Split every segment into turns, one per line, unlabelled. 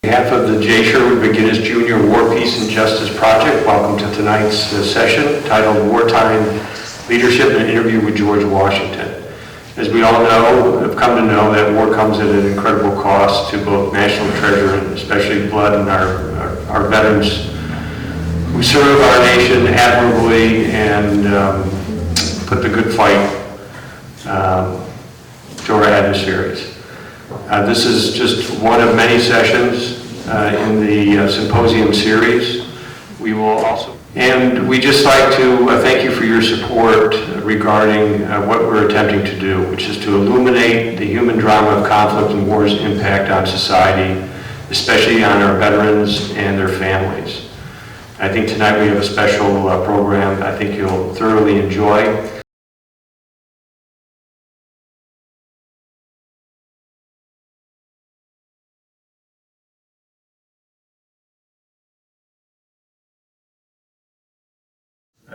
On behalf of the J. Sherwood McGinnis Jr. War, Peace, and Justice Project, welcome to tonight's session titled Wartime Leadership and Interview with George Washington. As we all know, have come to know, that war comes at an incredible cost to both national treasure and especially blood and our veterans who serve our nation admirably and put the good fight to our adversaries. This is just one of many sessions in the symposium series. We will also, and we just like to thank you for your support regarding what we're attempting to do, which is to illuminate the human drama of conflict and war's impact on society, especially on our veterans and their families. I think tonight we have a special program I think you'll thoroughly enjoy.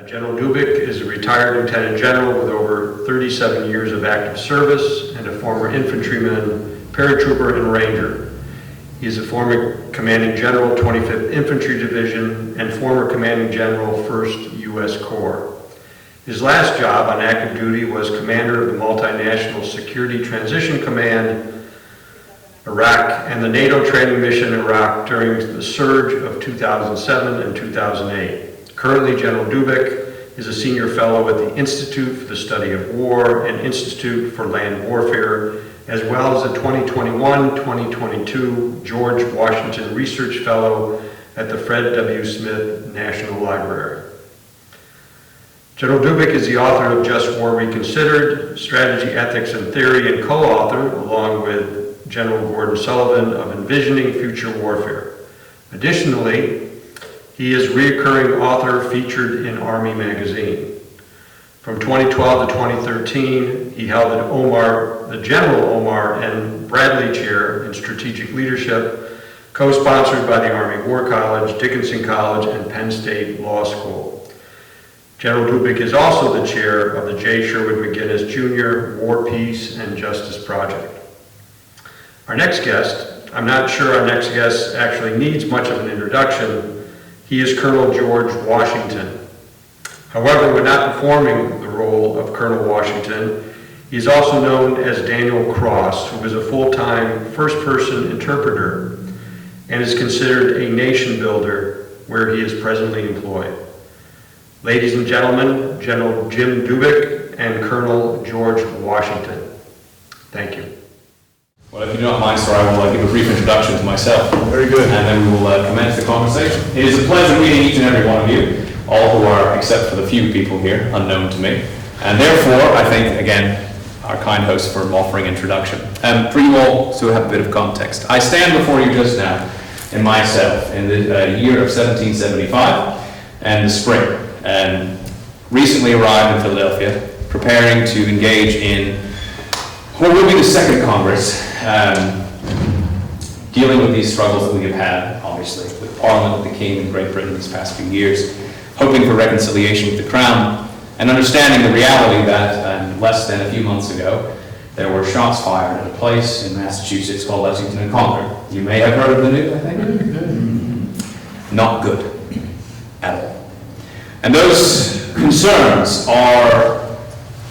General Dubik is a retired Lieutenant General with over 37 years of active service and a former infantryman, paratrooper, and ranger. He is a former Commanding General, 25th Infantry Division, and former Commanding General, 1st U.S. Corps. His last job on active duty was Commander of the Multinational Security Transition Command, Iraq, and the NATO training mission in Iraq during the surge of 2007 and 2008. Currently, General Dubik is a senior fellow at the Institute for the Study of War and Institute for Land Warfare, as well as a 2021-2022 George Washington Research Fellow at the Fred W. Smith National Library. General Dubik is the author of Just War Reconsidered, Strategy, Ethics, and Theory, and co-author, along with General Gordon Sullivan, of Envisioning Future Warfare. Additionally, he is recurring author featured in Army Magazine. From 2012 to 2013, he held the General Omar N. Bradley Chair in Strategic Leadership, co-sponsored by the Army War College, Dickinson College, and Penn State Law School. General Dubik is also the chair of the J. Sherwood McGinnis Jr. War, Peace, and Justice Project. Our next guest, I'm not sure our next guest actually needs much of an introduction. He is Colonel George Washington. However, when not performing the role of Colonel Washington, he is also known as Daniel Cross, who is a full-time first-person interpreter and is considered a nation builder where he is presently employed. Ladies and gentlemen, General Jim Dubik and Colonel George Washington. Thank you.
Well, if you do not mind, sir, I will give a brief introduction to myself.
Very good.
And then we will commence the conversation. It is a pleasure meeting each and every one of you, all who are, except for the few people here, unknown to me. And therefore, I thank, again, our kind host for offering introduction. For you all to have a bit of context, I stand before you just now in myself in the year of 1775 and the spring, and recently arrived in Philadelphia, preparing to engage in what will be the second Congress, dealing with these struggles that we have had, obviously, with Parliament, with the King in Great Britain these past few years, hoping for reconciliation with the Crown, and understanding the reality that less than a few months ago, there were shots fired at a place in Massachusetts called Lexington and Concord. You may have heard of the news, I think. Not good at all. And those concerns are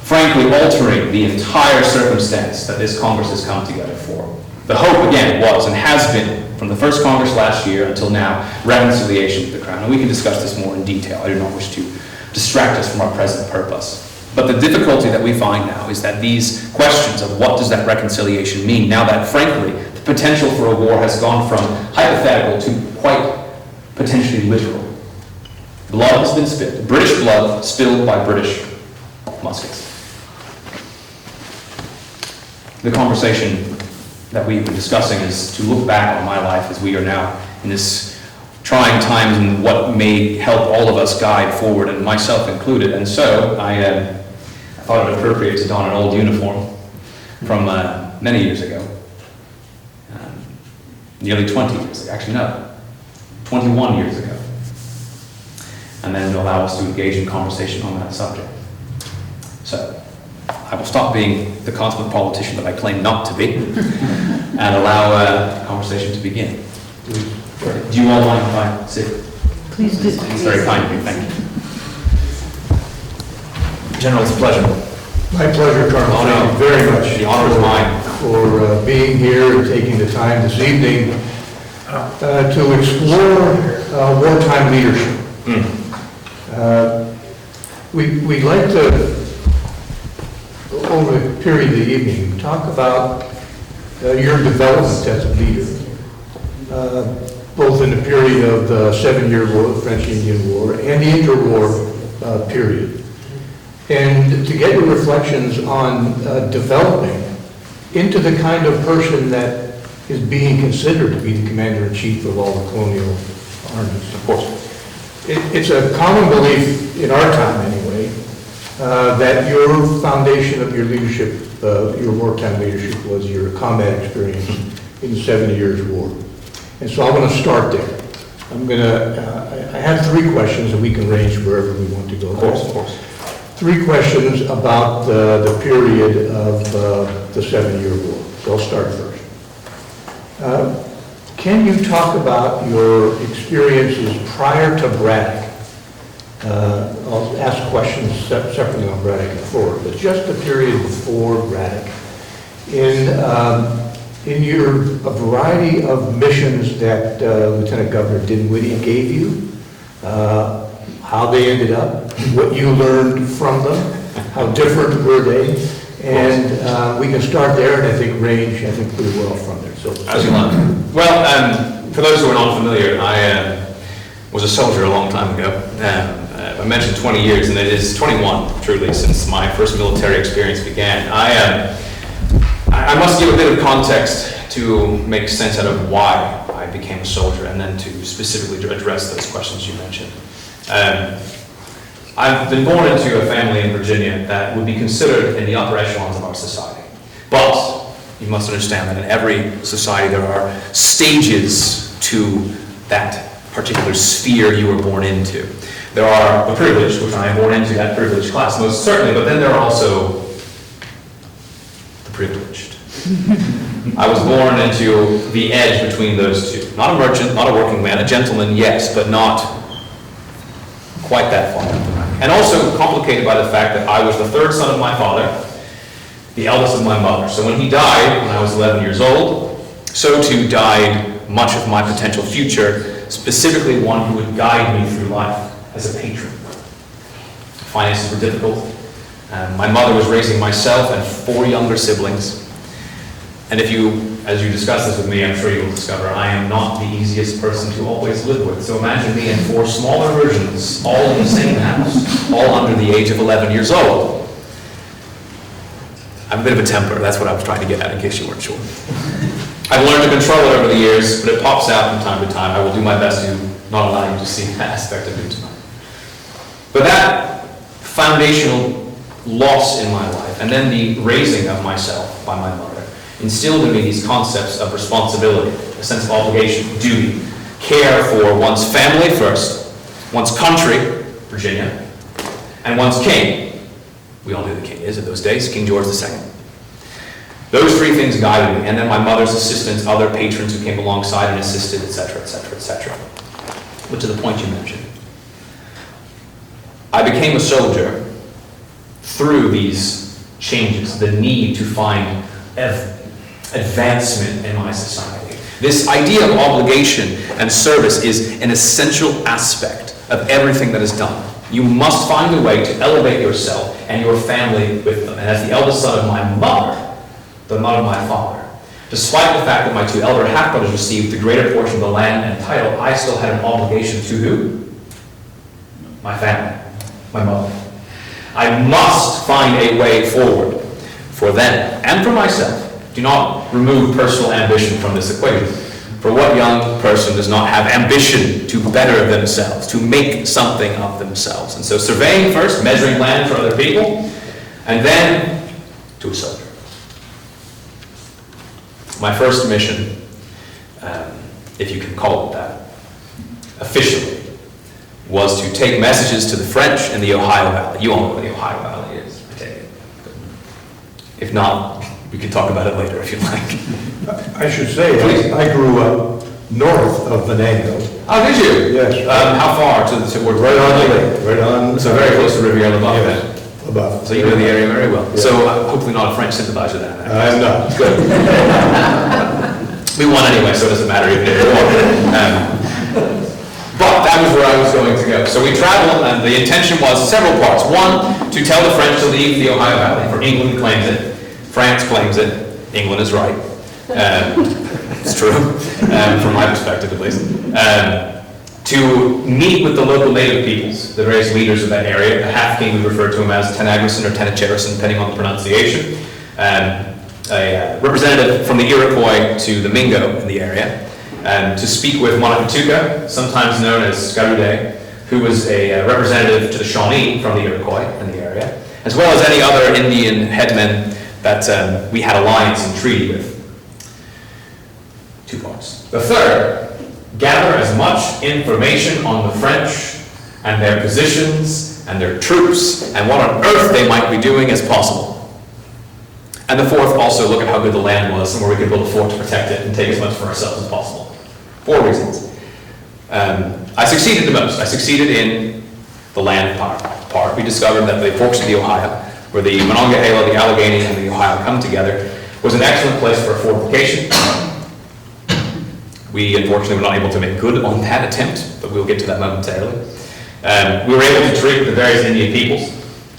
frankly altering the entire circumstance that this Congress has come together for. The hope, again, was and has been, from the first Congress last year until now, reconciliation with the Crown. And we can discuss this more in detail. I do not wish to distract us from our present purpose. But the difficulty that we find now is that these questions of what does that reconciliation mean, now that, frankly, the potential for a war has gone from hypothetical to quite potentially literal. Blood has been spilled, British blood spilled by British muskets. The conversation that we've been discussing is to look back on my life as we are now in this trying times and what may help all of us guide forward, and myself included. And so I thought it appropriate to don an old uniform from many years ago, nearly 20 years ago, actually no, 21 years ago, and then to allow us to engage in conversation on that subject. So I will stop being the consummate politician that I claim not to be and allow a conversation to begin. Do you all mind if I sit?
Please do.
It's very kind of you, thank you. General, it's a pleasure.
My pleasure, Colonel.
Oh, no.
Thank you very much.
The honor is mine.
For being here and taking the time this evening to explore wartime leadership. We'd like to, over the period of the evening, talk about your development as a leader, both in the period of the 7-Year War, the French-Indian War, and the interwar period. And to get your reflections on developing into the kind of person that is being considered to be the commander-in-chief of all the colonial armies.
Of course.
It's a common belief, in our time anyway, that your foundation of your leadership, your wartime leadership, was your combat experience in the 70 Years' War. And so I want to start there. I have 3 questions, and we can range wherever we want to go.
Of course.
3 questions about the period of the 7-Year War. So I'll start first. Can you talk about your experiences prior to Braddock? I'll ask questions separately on Braddock and forward, but just the period before Braddock. In a variety of missions that Lieutenant Governor Dinwiddie gave you, how they ended up, what you learned from them, how different were they, and we can start there, and I think range, pretty well from there. So,
As you like. Well, for those who are not familiar, I was a soldier a long time ago. I mentioned 20 years, and it is 21, truly, since my first military experience began. I must give a bit of context to make sense out of why I became a soldier, and then to specifically address those questions you mentioned. I've been born into a family in Virginia that would be considered in the upper echelons of our society. But you must understand that in every society there are stages to that particular sphere you were born into. There are the privileged, which I am born into that privileged class, most certainly, but then there are also the privileged. I was born into the edge between those two. Not a merchant, not a working man, a gentleman, yes, but not quite that far. And also complicated by the fact that I was the 3rd son of my father, the eldest of my mother. So when he died, when I was 11 years old, so too died much of my potential future, specifically one who would guide me through life as a patron. Finances were difficult. My mother was raising myself and 4 younger siblings. And as you discuss this with me, I'm sure you will discover I am not the easiest person to always live with. So imagine me and 4 smaller versions, all in the same house, all under the age of 11 years old. I'm a bit of a temper, that's what I was trying to get at, in case you weren't sure. I've learned to control it over the years, but it pops out from time to time. I will do my best to not allow you to see that aspect of me tonight. But that foundational loss in my life, and then the raising of myself by my mother, instilled in me these concepts of responsibility, a sense of obligation, duty, care for one's family first, one's country, Virginia, and one's king. We all knew who the king is in those days, King George II. Those 3 things guided me, and then my mother's assistants, other patrons who came alongside and assisted, etc., etc., etc. But to the point you mentioned, I became a soldier through these changes, the need to find advancement in my society. This idea of obligation and service is an essential aspect of everything that is done. You must find a way to elevate yourself and your family with them. And as the eldest son of my mother, but not of my father, despite the fact that my 2 elder half-brothers received the greater portion of the land and title, I still had an obligation to who? My family, my mother. I must find a way forward for them and for myself. Do not remove personal ambition from this equation. For what young person does not have ambition to better themselves, to make something of themselves? And so surveying first, measuring land for other people, and then to a soldier. My first mission, if you can call it that, officially, was to take messages to the French in the Ohio Valley. You all know where the Ohio Valley is, I take it. If not, we can talk about it later if you'd like.
I should say, I grew up north of Venango.
Oh, did you?
Yes.
How far to the
Right on the lake, right on.
So very close to Riviera LaBeouf then.
Above.
So you know the area very well.
Yeah.
So hopefully not a French sympathizer then.
I'm not.
Good. We won anyway, so it doesn't matter even if we won. But that was where I was going to go. So we traveled, and the intention was several parts. One, to tell the French to leave the Ohio Valley, for England claims it, France claims it, England is right. It's true, from my perspective at least. To meet with the local native peoples, the various leaders of that area. The half king, we refer to him as Tenagreson or Tenacherison, depending on the pronunciation. A representative from the Iroquois to the Mingo in the area. To speak with Monocatuca, sometimes known as Scarude, who was a representative to the Shawnee from the Iroquois in the area, as well as any other Indian headmen that we had alliance and treaty with. 2 parts. The third, gather as much information on the French and their positions and their troops and what on earth they might be doing as possible. And the fourth, also look at how good the land was and where we could build a fort to protect it and take as much for ourselves as possible. 4 reasons. I succeeded the most. I succeeded in the land part. We discovered that the forks of the Ohio, where the Monongahela, the Allegheny, and the Ohio come together, was an excellent place for a fortification. We unfortunately were not able to make good on that attempt, but we'll get to that momentarily. We were able to treat with the various Indian peoples.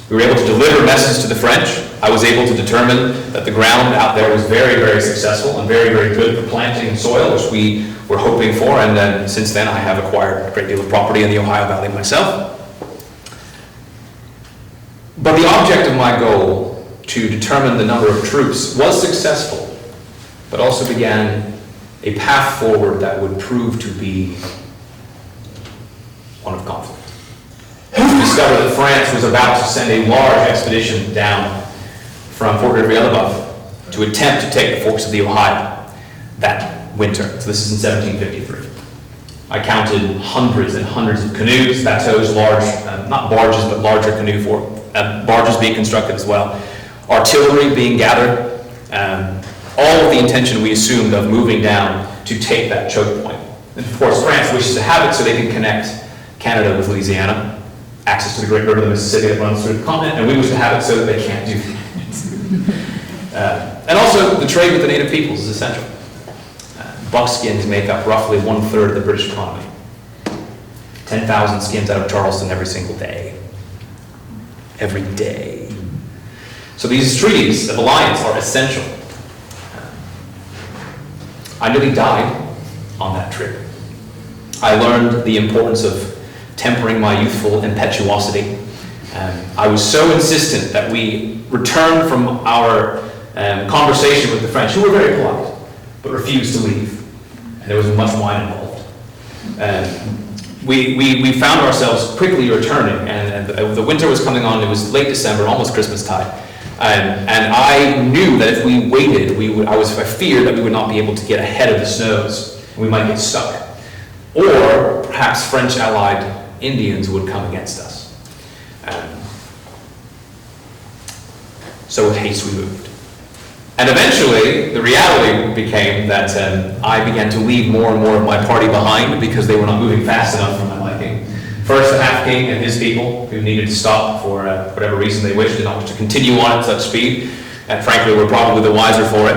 We were able to deliver messages to the French. I was able to determine that the ground out there was very, very successful and very, very good for planting soil, which we were hoping for, and then since then I have acquired a great deal of property in the Ohio Valley myself. But the object of my goal to determine the number of troops was successful, but also began a path forward that would prove to be one of conflict. We discovered that France was about to send a large expedition down from Fort Riviere-LaBeouf to attempt to take the forks of the Ohio that winter. So this is in 1753. I counted hundreds and hundreds of canoes, bateaus, large, not barges, but larger canoe barges being constructed as well. Artillery being gathered. All with the intention we assumed of moving down to take that choke point. And of course, France wishes to have it so they can connect Canada with Louisiana, access to the great river, the Mississippi that runs through the continent, and we wish to have it so that they can't do that. And also, the trade with the native peoples is essential. Buckskins make up roughly 1/3 of the British economy. 10,000 skins out of Charleston every single day. Every day. So these treaties of alliance are essential. I nearly died on that trip. I learned the importance of tempering my youthful impetuosity. I was so insistent that we return from our conversation with the French, who were very polite, but refused to leave. And there was much wine involved. We found ourselves quickly returning, and the winter was coming on. It was late December, almost Christmas time. And I knew that if we waited, I feared that we would not be able to get ahead of the snows, and we might get stuck. Or perhaps French allied Indians would come against us. So with haste we moved. And eventually, the reality became that I began to leave more and more of my party behind because they were not moving fast enough for my liking. First, the half king and his people, who needed to stop for whatever reason they wished, in order to continue on at such speed, and frankly were probably the wiser for it.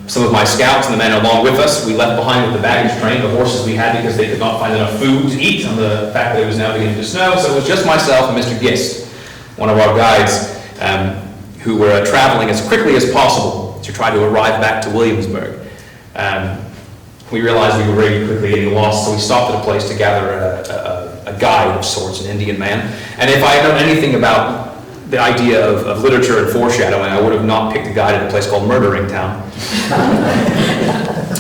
Some of my scouts and the men along with us, we left behind with the baggage train, the horses we had, because they could not find enough food to eat on the fact that it was now beginning to snow. So it was just myself and Mr. Gist, one of our guides, who were traveling as quickly as possible to try to arrive back to Williamsburg. We realized we were very quickly getting lost, so we stopped at a place to gather a guide of sorts, an Indian man. And if I had known anything about the idea of literature and foreshadowing, I would have not picked a guide at a place called Murdering Town.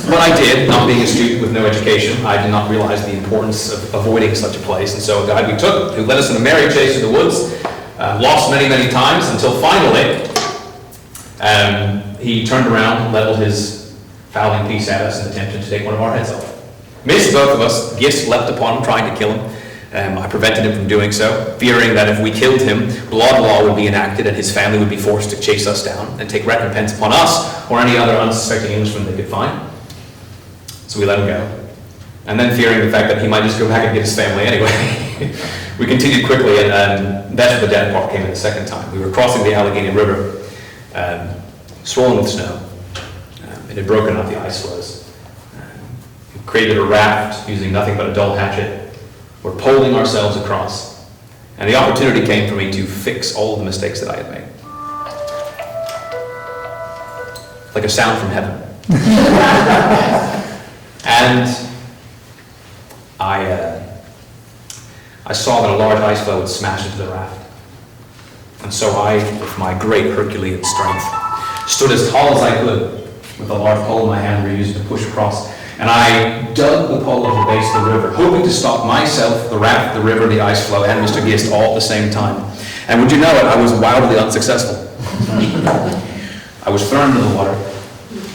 But I did, not being a student with no education. I did not realize the importance of avoiding such a place. And so a guide we took, who led us on a merry chase through the woods, lost many, many times, until finally he turned around, leveled his fowling piece at us, and attempted to take one of our heads off. Missed both of us. Gist leapt upon him, trying to kill him. I prevented him from doing so, fearing that if we killed him, blood law would be enacted and his family would be forced to chase us down and take recompense upon us or any other unsuspecting Englishman they could find. So we let him go. And then fearing the fact that he might just go back and get his family anyway, we continued quickly, and that's where the dead part came in the second time. We were crossing the Allegheny River, swollen with snow. It had broken up the ice floes. We created a raft using nothing but a dull hatchet. We're poling ourselves across. And the opportunity came for me to fix all of the mistakes that I had made. Like a sound from heaven. And I saw that a large ice floe had smashed into the raft. And so I, with my great Herculean strength, stood as tall as I could with a large pole in my hand we were using to push across. And I dug the pole over the base of the river, hoping to stop myself, the raft, the river, the ice floe, and Mr. Gist all at the same time. And would you know it, I was wildly unsuccessful. I was thrown into the water.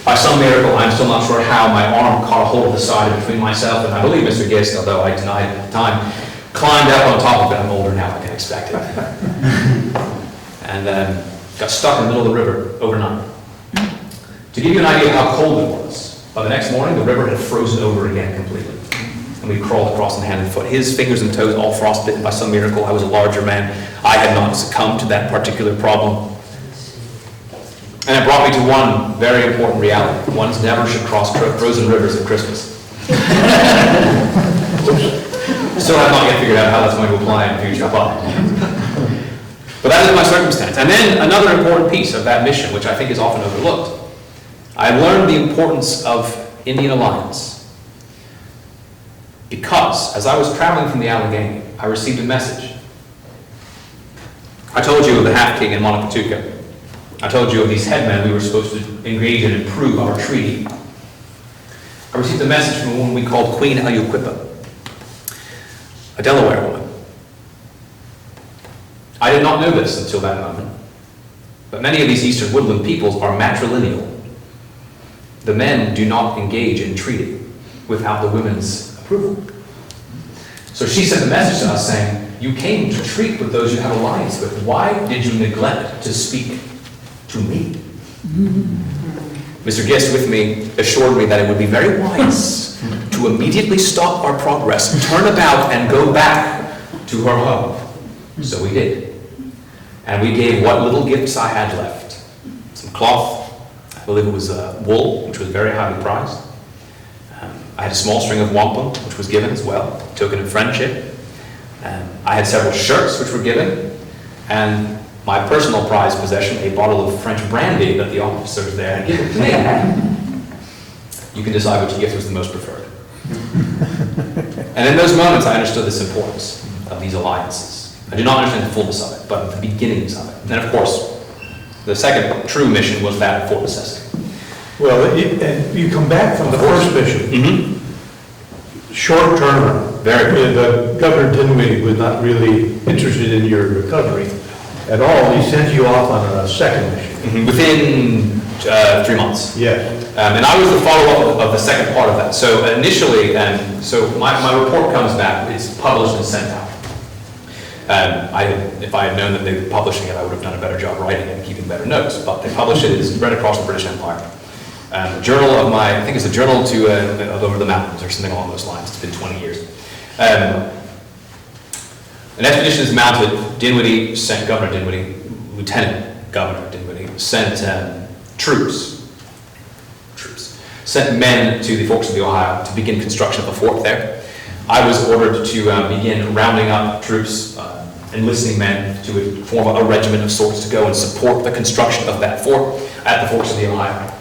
By some miracle, I'm still not sure how, my arm caught a hold of the side between myself and I believe Mr. Gist, although I denied it at the time, climbed up on top of it. I'm older now, I can expect it. And got stuck in the middle of the river overnight. To give you an idea of how cold it was, by the next morning, the river had frozen over again completely. And we crawled across on hand and foot. His fingers and toes all frostbitten. By some miracle, I was a larger man. I had not succumbed to that particular problem. And it brought me to one very important reality. One's never should cross frozen rivers at Christmas. Still have not yet figured out how that's going to apply in the future. But that is my circumstance. And then another important piece of that mission, which I think is often overlooked. I learned the importance of Indian alliance. Because, as I was traveling from the Allegheny, I received a message. I told you of the Half-King in Monopotuka. I told you of these headmen we were supposed to engage and improve our treaty. I received a message from a woman we called Queen Ayuquippa, a Delaware woman. I did not know this until that moment, but many of these eastern woodland peoples are matrilineal. The men do not engage in treaty without the women's approval. So she sent a message to us saying, you came to treat with those you have alliance with. Why did you neglect to speak to me? Mr. Gist with me assured me that it would be very wise to immediately stop our progress, turn about, and go back to her home. So we did. And we gave what little gifts I had left. Some cloth, I believe it was wool, which was very highly prized. I had a small string of wampum, which was given as well, a token of friendship. I had several shirts, which were given, and my personal prized possession, a bottle of French brandy that the officers there had given to me. You can decide which gift was the most preferred. And in those moments, I understood this importance of these alliances. I did not understand the fullness of it, but the beginnings of it. And then, of course, the second true mission was that of Fort Necessity.
Well, and you come back from the first mission.
Mm-hmm.
Short turnaround.
Very good.
The Governor Dinwiddie was not really interested in your recovery at all. He sent you off on a second mission.
Mm-hmm. Within 3 months.
Yes.
And I was the follow-up of the second part of that. So initially, so my report comes back, it's published and sent out. If I had known that they were publishing it, I would have done a better job writing it and keeping better notes. But they published it, it's spread across the British Empire. Journal of I think it's a journal of Over the Mountains or something along those lines. It's been 20 years. An expedition is mounted. Governor Dinwiddie, Lieutenant Governor Dinwiddie, sent troops, sent men to the forks of the Ohio to begin construction of a fort there. I was ordered to begin rounding up troops, enlisting men to form a regiment of sorts to go and support the construction of that fort at the forks of the Ohio.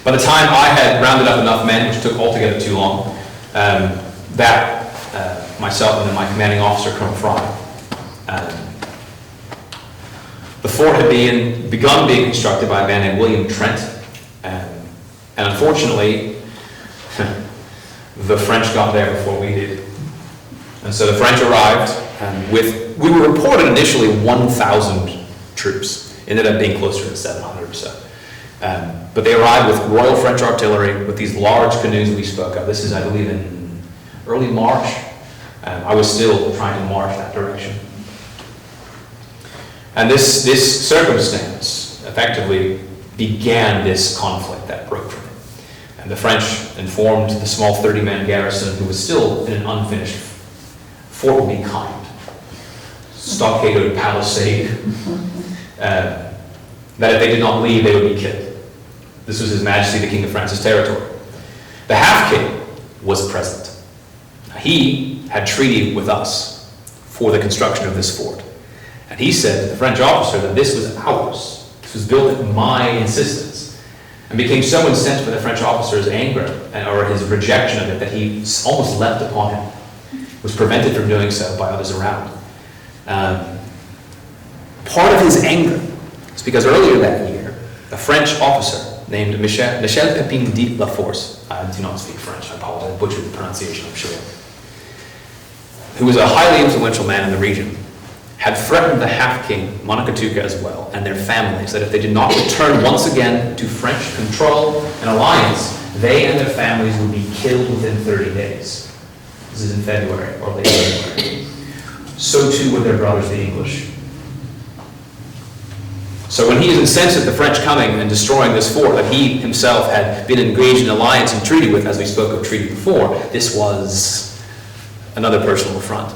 By the time I had rounded up enough men, which took altogether too long, myself and then my commanding officer, Colonel Fry, the fort had begun being constructed by a man named William Trent, and unfortunately, the French got there before we did. And so the French arrived, and we were reported initially 1,000 troops. Ended up being closer to 700 or so. But they arrived with Royal French artillery, with these large canoes we spoke of. This is, I believe, in early March. I was still trying to march that direction. And this circumstance effectively began this conflict that broke from And the French informed the small 30-man garrison, who was still in an unfinished Fort would be kind, stockaded palisade, that if they did not leave, they would be killed. This was His Majesty the King of France's territory. The half-king was present. He had treaty with us for the construction of this fort. And he said to the French officer that this was ours. This was built at my insistence. And became so incensed by the French officer's anger or his rejection of it that he almost leapt upon him. Was prevented from doing so by others around. Part of his anger is because earlier that year, a French officer named Michel Pepin de la Force, I do not speak French, I apologize, I butchered the pronunciation, I'm sure, who was a highly influential man in the region, had threatened the half-king, Montecatook as well, and their families, that if they did not return once again to French control and alliance, they and their families would be killed within 30 days. This is in February, or late February. So too were their brothers, the English. So when he is incensed at the French coming and destroying this fort that he himself had been engaged in alliance and treaty with, as we spoke of treaty before, this was another personal affront.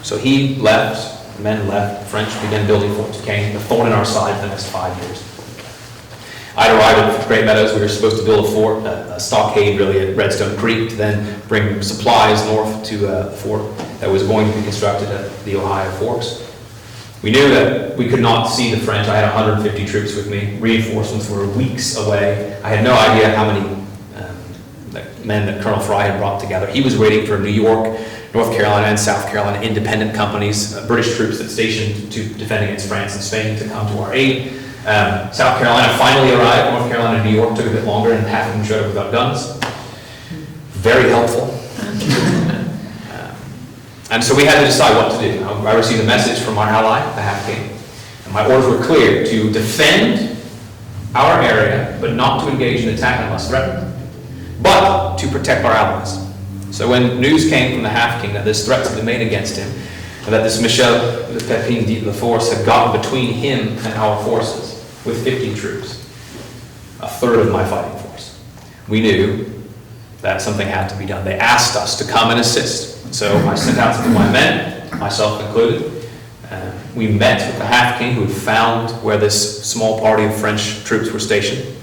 So he left, the men left, the French began building Fort Duquesne, the thorn in our side for the next 5 years. I'd arrived at Great Meadows. We were supposed to build a fort, a stockade really at Redstone Creek, to then bring supplies north to the fort that was going to be constructed at the Ohio Forks. We knew that we could not see the French. I had 150 troops with me. Reinforcements were weeks away. I had no idea how many men that Colonel Fry had brought together. He was waiting for New York, North Carolina, and South Carolina independent companies, British troops that stationed to defend against France and Spain to come to our aid. South Carolina finally arrived. North Carolina and New York took a bit longer, and half of them showed up without guns. Very helpful. And so we had to decide what to do. I received a message from our ally, the half-king, and my orders were clear: to defend our area, but not to engage in attack unless threatened, but to protect our allies. So when news came from the half-king that this threat had been made against him, and that this Michel Pepin de la Force had gotten between him and our forces with 50 troops, a third of my fighting force, we knew that something had to be done. They asked us to come and assist. So I sent out some of my men, myself included. We met with the half-king, who had found where this small party of French troops were stationed.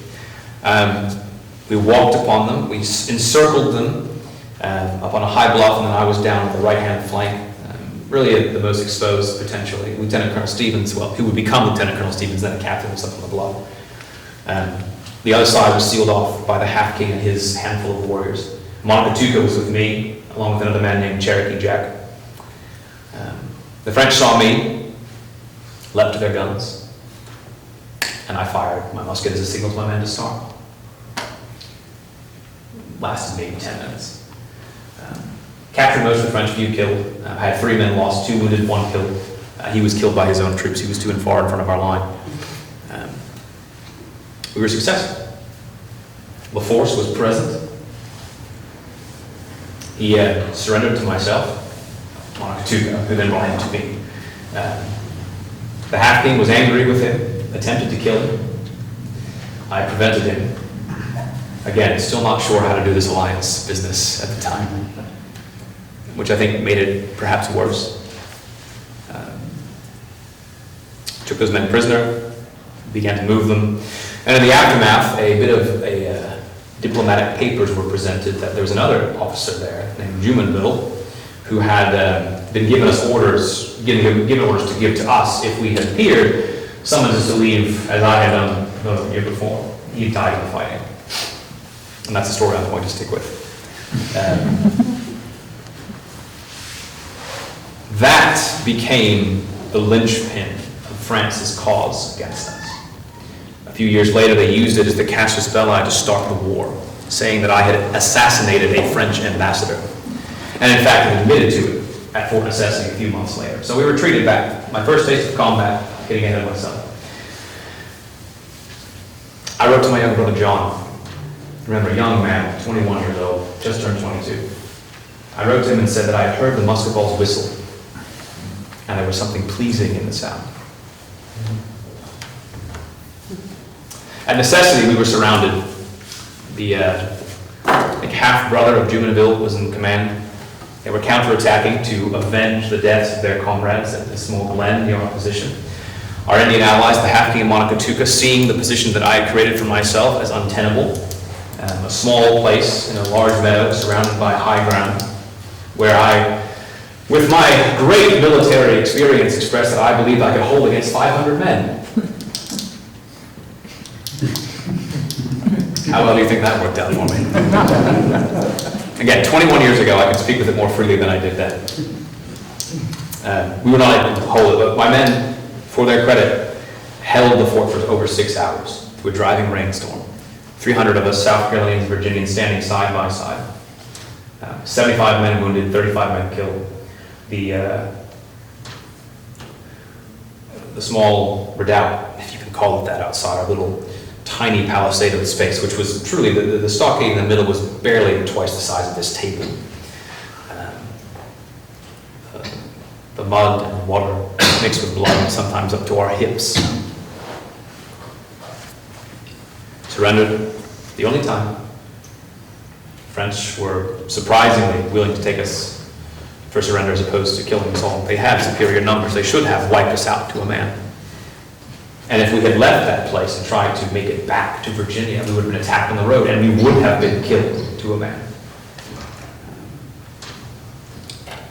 We walked upon them. We encircled them up on a high bluff, and then I was down at the right-hand flank, really at the most exposed, potentially. Lieutenant Colonel Stevens, well, who would become Lieutenant Colonel Stevens, then a captain, was up on the bluff. The other side was sealed off by the half-king and his handful of warriors. Montecatook was with me, along with another man named Cherokee Jack. The French saw me, leapt to their guns, and I fired my musket as a signal to my men to start. Lasted maybe 10 minutes. Captured most of the French, few killed. I had 3 men lost, 2 wounded, 1 killed. He was killed by his own troops. He was too far in front of our line. We were successful. La Force was present. He surrendered to myself, Montecatook, who then brought him to me. The half-king was angry with him, attempted to kill him. I prevented him. Again, still not sure how to do this alliance business at the time, which I think made it perhaps worse. Took those men prisoner, began to move them, and in the aftermath, a bit of diplomatic papers were presented that there was another officer there named Jumonville, who had been given orders to give to us if we had appeared, summoned us to leave, as I had done the year before. He died in the fighting. And that's the story I'm going to stick with. That became the linchpin of France's cause against us. A few years later, they used it as the casus belli to start the war, saying that I had assassinated a French ambassador. And in fact, had admitted to it at Fort Necessity a few months later. So we retreated back. My first taste of combat, getting ahead of myself. I wrote to my young brother John. Remember, a young man, 21 years old, just turned 22. I wrote to him and said that I had heard the musket balls whistle, and there was something pleasing in the sound. At Necessity, we were surrounded The like half-brother of Jumonville was in command. They were counterattacking to avenge the deaths of their comrades at the small glen near our position. Our Indian allies, the Half-King and Monocotuca, seeing the position that I had created for myself as untenable, a small place in a large meadow surrounded by high ground, where I, with my great military experience, expressed that I believed I could hold against 500 men. How well do you think that worked out for me? Again, 21 years ago, I could speak with it more freely than I did then. We were not able to hold it, but my men, for their credit, held the fort for over 6 hours through a driving rainstorm. 300 of us, South Carolinians, Virginians, standing side by side. 75 men wounded, 35 men killed. The small redoubt, if you can call it that, outside our little tiny palisade of space, which was truly, the stockade in the middle was barely twice the size of this table. The mud and water mixed with blood, sometimes up to our hips. Surrendered the only time. French were surprisingly willing to take us for surrender as opposed to killing us all. They had superior numbers. They should have wiped us out to a man. And if we had left that place and tried to make it back to Virginia, we would have been attacked on the road and we would have been killed to a man.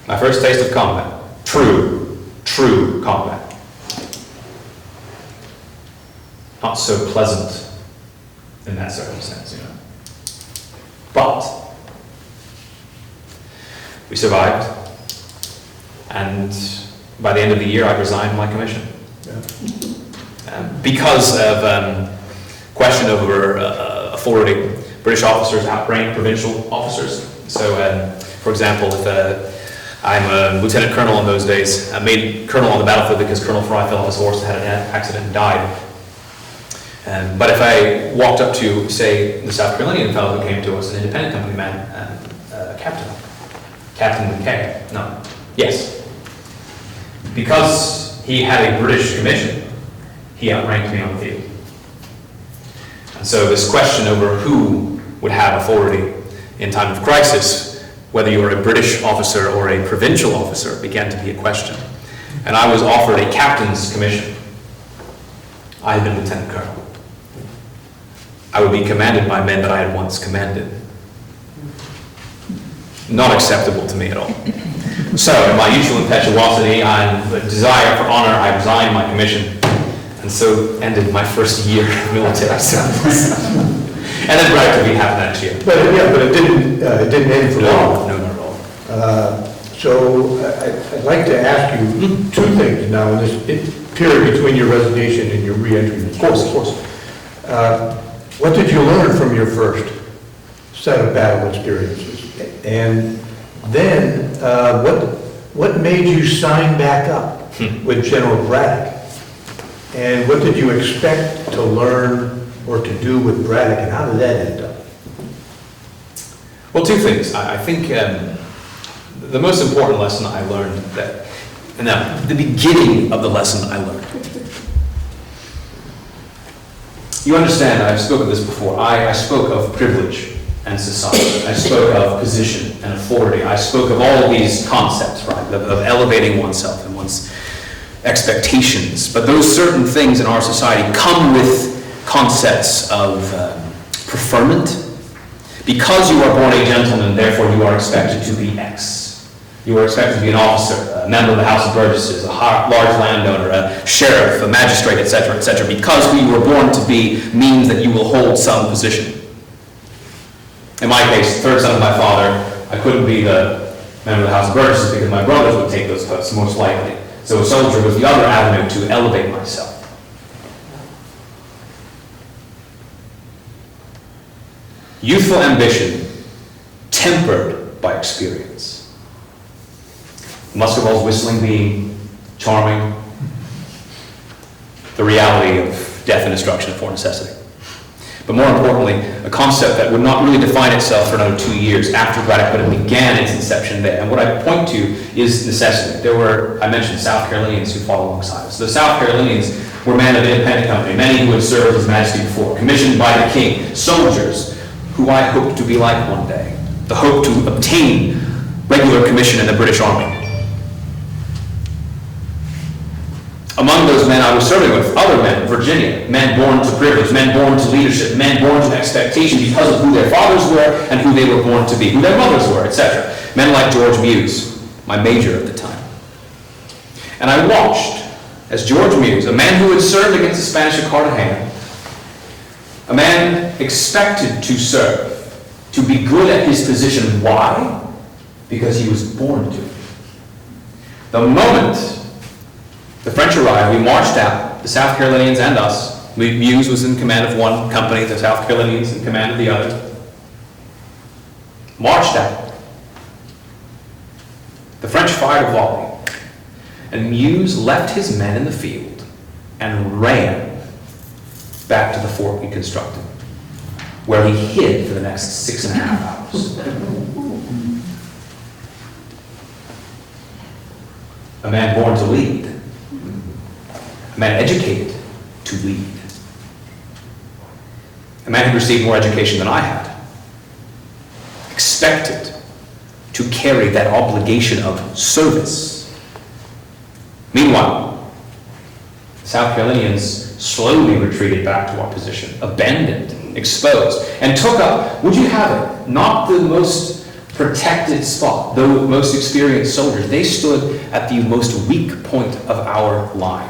My first taste of combat. True combat. Not so pleasant in that circumstance, you know. But we survived, and by the end of the year, I resigned my commission. Yeah. Because of question over authority, British officers outrank provincial officers. So, for example, if I'm a lieutenant colonel in those days, I made colonel on the battlefield because Colonel Fry fell off his horse, had an accident and died. But if I walked up to, say, the South Carolinian fellow who came to us, an independent company man, Captain McKay, no, yes. Because he had a British commission, he outranked me on the field. And so this question over who would have authority in time of crisis, whether you were a British officer or a provincial officer, began to be a question. And I was offered a captain's commission. I had been lieutenant colonel. I would be commanded by men that I had once commanded. Not acceptable to me at all. So, in my usual impetuosity and the desire for honor, I resigned my commission, and so ended my first year of military service. And then Braddock took me half next year.
But it didn't end for long.
No, not at all.
So I'd like to ask you two things now in this period between your resignation and your re-entry.
Of course.
What did you learn from your first set of battle experiences? And then what made you sign back up with General Braddock? And what did you expect to learn or to do with Braddock, and how did that end up?
Well, two things. I think the most important lesson I learned the beginning of the lesson I learned. You understand, I've spoken of this before, I spoke of privilege and society. I spoke of position and authority. I spoke of all of these concepts, right, of elevating oneself and one's expectations. But those certain things in our society come with concepts of preferment. Because you are born a gentleman, therefore you are expected to be X. You are expected to be an officer, a member of the House of Burgesses, a large landowner, a sheriff, a magistrate, etc., etc. Because we were born to be means that you will hold some position. In my case, third son of my father, I couldn't be the member of the House of Burgesses because my brothers would take those posts most likely. So a soldier was the other avenue to elevate myself. Youthful ambition, tempered by experience. Musket balls whistling being charming. The reality of death and destruction for necessity. But more importantly, a concept that would not really define itself for another 2 years after Braddock, but it began its inception there. And what I point to is necessity. There were, I mentioned, South Carolinians who fought alongside us. The South Carolinians were men of independent company, many who had served His Majesty before, commissioned by the King, soldiers who I hoped to be like one day, the hope to obtain regular commission in the British Army. Among those men I was serving with, other men, Virginia, men born to privilege, men born to leadership, men born to expectation because of who their fathers were and who they were born to be, who their mothers were, etc. Men like George Muse, my major at the time. And I watched as George Muse, a man who had served against the Spanish at Cartagena, a man expected to serve, to be good at his position. Why? Because he was born to it. The moment the French arrived, we marched out, the South Carolinians and us. Muse was in command of one company, the South Carolinians in command of the other. Marched out. The French fired a volley, and Muse left his men in the field and ran back to the fort we constructed, where he hid for the next 6.5 hours. A man born to lead. A man educated to lead. A man who received more education than I had. Expected to carry that obligation of service. Meanwhile, the South Carolinians slowly retreated back to our position, abandoned, exposed, and took up, would you have it, not the most protected spot, the most experienced soldiers. They stood at the most weak point of our line.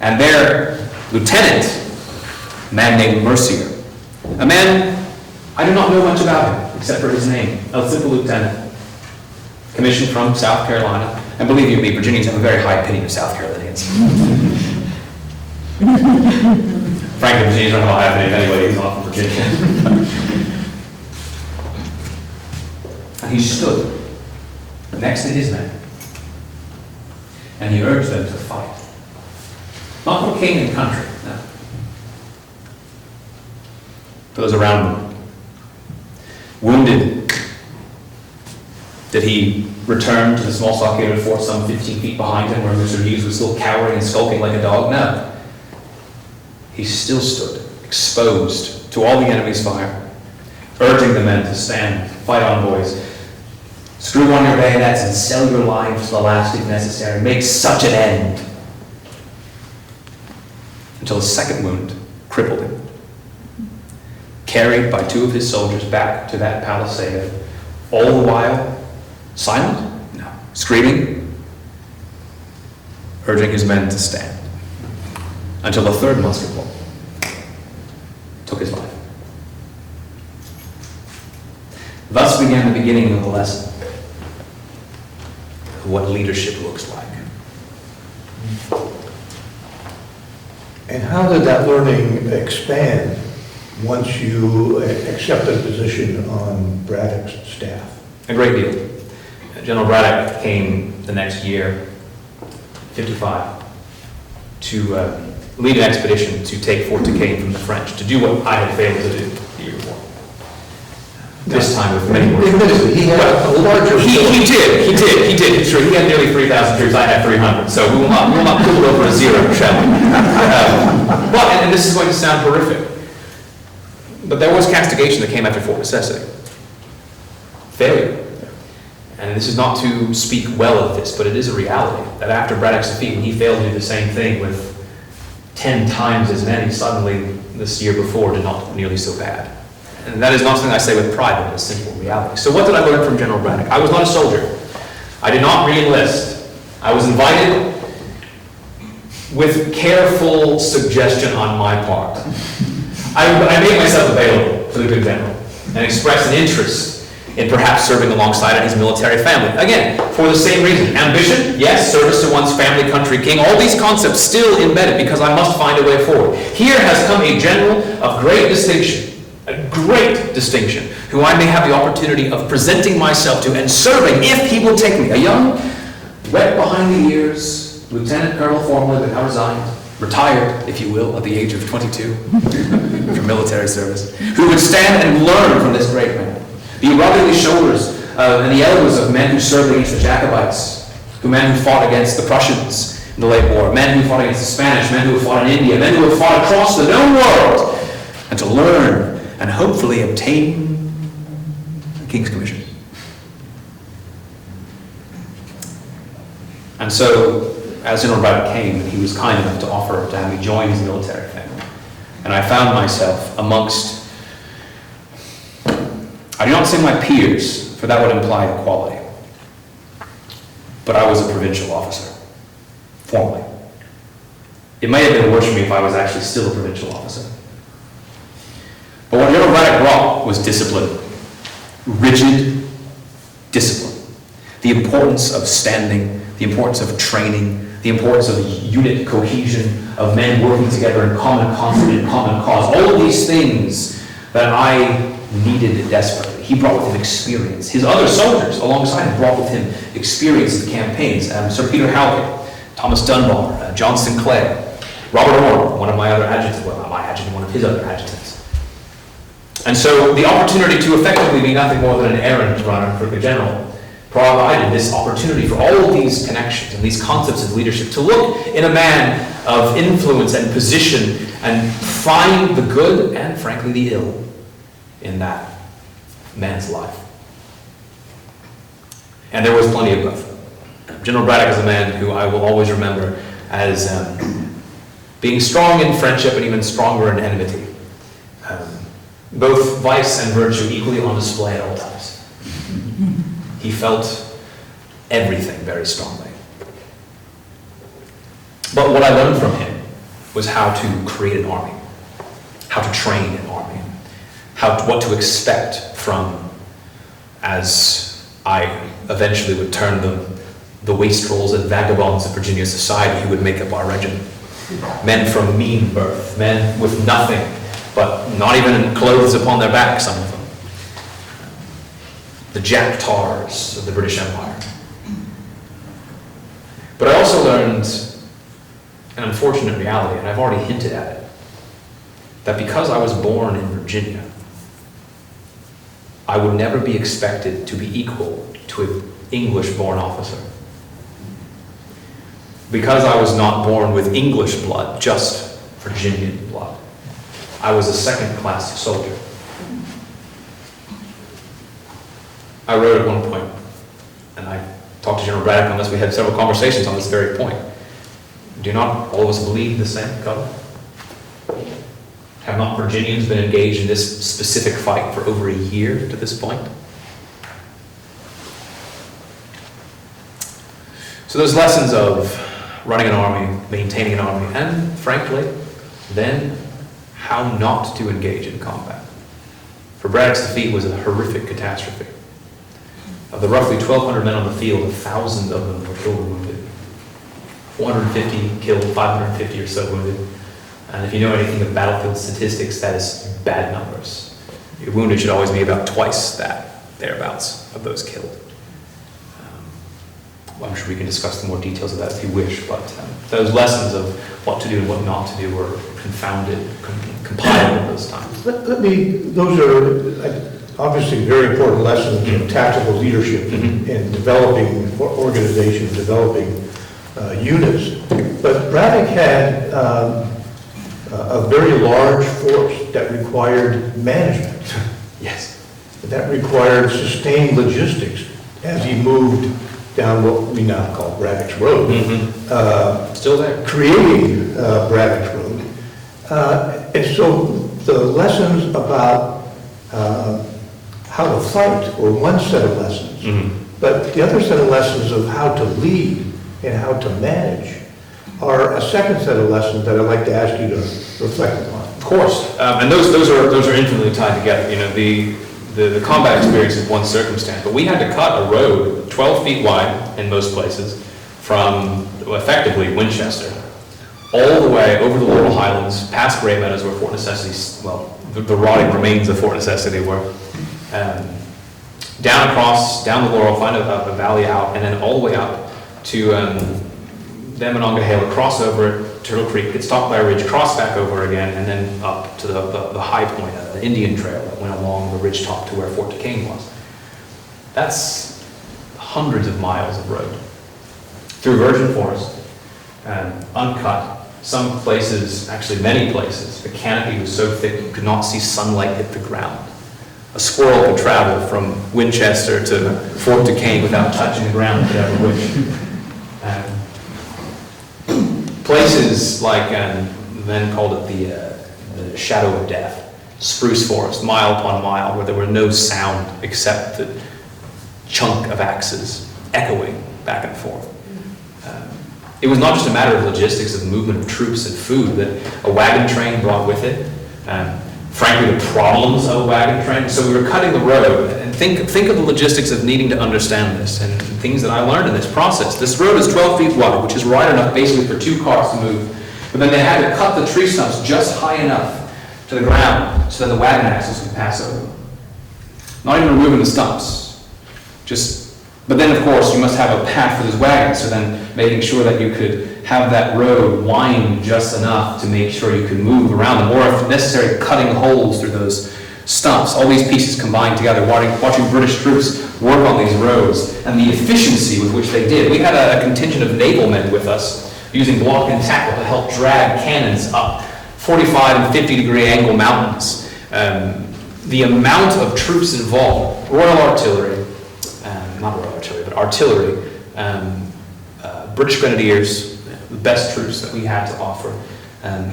And their lieutenant, a man named Mercier, a man, I do not know much about him, except for his name, a simple lieutenant, commissioned from South Carolina. And believe you me, Virginians have a very high opinion of South Carolinians. Frankly, Virginians don't have a high opinion of anybody who's not from Virginia. And he stood next to his men, and he urged them to fight. Not for king and country, no. For those around him. Wounded, did he return to the small stockaded fort some 15 feet behind him where Mr. Muse was still cowering and skulking like a dog? No. He still stood, exposed to all the enemy's fire, urging the men to stand, fight on, boys. Screw on your bayonets and sell your lives to the last if necessary. Make such an end. Until a second wound crippled him. Carried by 2 of his soldiers back to that palisade, all the while silent? No. Screaming? Urging his men to stand. Until a third musket ball took his life. Thus began the beginning of the lesson of what leadership looks like.
And how did that learning expand once you accepted a position on Braddock's staff?
A great deal. General Braddock came the next year, 55, to lead an expedition to take Fort Duquesne from the French, to do what I had failed to do the year before. This time with many more troops.
Admittedly, he had a larger...
He did. Sure, he had nearly 3,000 troops, I had 300, so we will not pull it over a zero, shall we? But, and this is going to sound horrific, but there was castigation that came after Fort Necessity. Failure. And this is not to speak well of this, but it is a reality that after Braddock's defeat, when he failed to do the same thing with 10 times as many, suddenly this year before did not look nearly so bad. And that is not something I say with pride, but it's a simple reality. So what did I learn from General Braddock? I was not a soldier. I did not re-enlist. I was invited with careful suggestion on my part. I made myself available to the good general and expressed an interest in perhaps serving alongside his military family. Again, for the same reason. Ambition, yes. Service to one's family, country, king. All these concepts still embedded because I must find a way forward. Here has come a general of great distinction, who I may have the opportunity of presenting myself to and serving if he will take me. A young, wet behind the ears, lieutenant colonel formerly, but now resigned, retired, if you will, at the age of 22 from military service, who would stand and learn from this great man. The rugged shoulders and the elbows of men who served against the Jacobites, men who fought against the Prussians in the late war, men who fought against the Spanish, men who fought in India, men who have fought across the known world, and to learn and hopefully obtain a King's Commission. And so, as General Braddock came, he was kind enough to offer to have me join his military family. And I found myself amongst, I do not say my peers, for that would imply equality, but I was a provincial officer, formally. It may have been worse for me if I was actually still a provincial officer. But what General Braddock brought was discipline, rigid discipline. The importance of standing, the importance of training, the importance of unit cohesion, of men working together in common concert, in common cause. All of these things that I needed desperately. He brought with him experience. His other soldiers alongside him brought with him experience of the campaigns. Sir Peter Halkett, Thomas Dunbar, John Sinclair, Robert Orr, one of my other adjutants, well, not my adjutant, one of his other adjutants. And so the opportunity to effectively be nothing more than an errand runner for the general provided this opportunity for all of these connections and these concepts of leadership to look in a man of influence and position and find the good and, frankly, the ill in that man's life. And there was plenty of both. General Braddock is a man who I will always remember as being strong in friendship and even stronger in enmity. Both vice and virtue equally on display at all times. He felt everything very strongly. But what I learned from him was how to create an army, how to train an army, what to expect from, as I eventually would term them, the wastrels and vagabonds of Virginia society who would make up our regiment. Men from mean birth, men with nothing, but not even clothes upon their back, some of them. The Jack Tars of the British Empire. But I also learned an unfortunate reality, and I've already hinted at it, that because I was born in Virginia, I would never be expected to be equal to an English-born officer. Because I was not born with English blood, just Virginian blood, I was a second-class soldier. I wrote at one point, and I talked to General Braddock on this, we had several conversations on this very point. Do not all of us bleed the same color? Have not Virginians been engaged in this specific fight for over a year to this point? So those lessons of running an army, maintaining an army, and frankly, then how not to engage in combat. For Braddock's defeat was a horrific catastrophe. Of the roughly 1,200 men on the field, 1,000 of them were killed or wounded. 450 killed, 550 or so wounded. And if you know anything of battlefield statistics, that is bad numbers. Your wounded should always be about twice that, thereabouts, of those killed. Well, I'm sure we can discuss the more details of that if you wish, but those lessons of what to do and what not to do were confounded, compiled at those times.
Those are obviously very important lessons in tactical leadership and developing organizations, developing units. But Braddock had a very large force that required management.
Yes.
That required sustained logistics as he moved down what we now call Braddock's Road.
Still there.
Creating Braddock's Road. And so the lessons about how to fight were one set of lessons. But the other set of lessons of how to lead and how to manage are a second set of lessons that I'd like to ask you to reflect upon.
Of course, and those are infinitely tied together. You know, the combat experience is one circumstance, but we had to cut a road 12 feet wide in most places from effectively Winchester all the way over the Laurel Highlands, past Great Meadows where Fort Necessity, well, the rotting remains of Fort Necessity were, down the Laurel, find a valley out, and then all the way up to the Monongahela, cross over Turtle Creek, get stopped by a ridge, cross back over again, and then up to the high point, the Indian Trail that went along the ridge top to where Fort Duquesne was. That's hundreds of miles of road through virgin forest, uncut, Some places, actually many places, the canopy was so thick you could not see sunlight hit the ground. A squirrel could travel from Winchester to Fort Duquesne without touching the ground if it ever wished. Places like, then called it the shadow of death, spruce forest, mile upon mile, where there were no sound except the chunk of axes echoing back and forth. It was not just a matter of logistics of movement of troops and food that a wagon train brought with it. Frankly, the problems of a wagon train. So we were cutting the road, and think of the logistics of needing to understand this and things that I learned in this process. This road is 12 feet wide, which is wide enough basically for 2 cars to move. But then they had to cut the tree stumps just high enough to the ground so that the wagon axles could pass over. Not even removing the stumps, but then of course you must have a path for those wagons, so then making sure that you could have that road wind just enough to make sure you could move around them, or if necessary, cutting holes through those stumps. All these pieces combined together, watching British troops work on these roads, and the efficiency with which they did. We had a contingent of naval men with us, using block and tackle to help drag cannons up 45 and 50 degree angle mountains. The amount of troops involved, Royal Artillery, not Royal Artillery, but artillery, British Grenadiers, the best troops that we had to offer,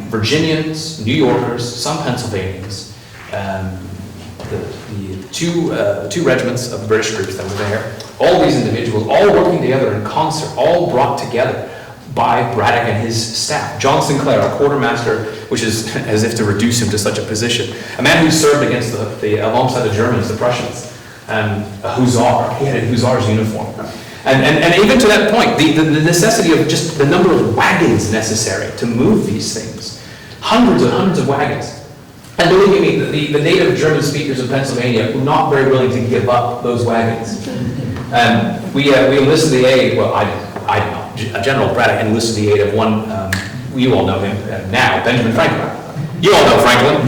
Virginians, New Yorkers, some Pennsylvanians, the two regiments of British troops that were there, all these individuals, all working together in concert, all brought together by Braddock and his staff. John Sinclair, our quartermaster, which is as if to reduce him to such a position, a man who served against alongside the Germans, the Prussians, a hussar. He had a hussar's uniform. And even to that point, the necessity of just the number of wagons necessary to move these things. Hundreds and hundreds of wagons. And believe me, the native German speakers of Pennsylvania were not very willing to give up those wagons. We enlisted the aid, well, I did not. General Braddock enlisted the aid of one, you all know him now, Benjamin Franklin. You all know Franklin,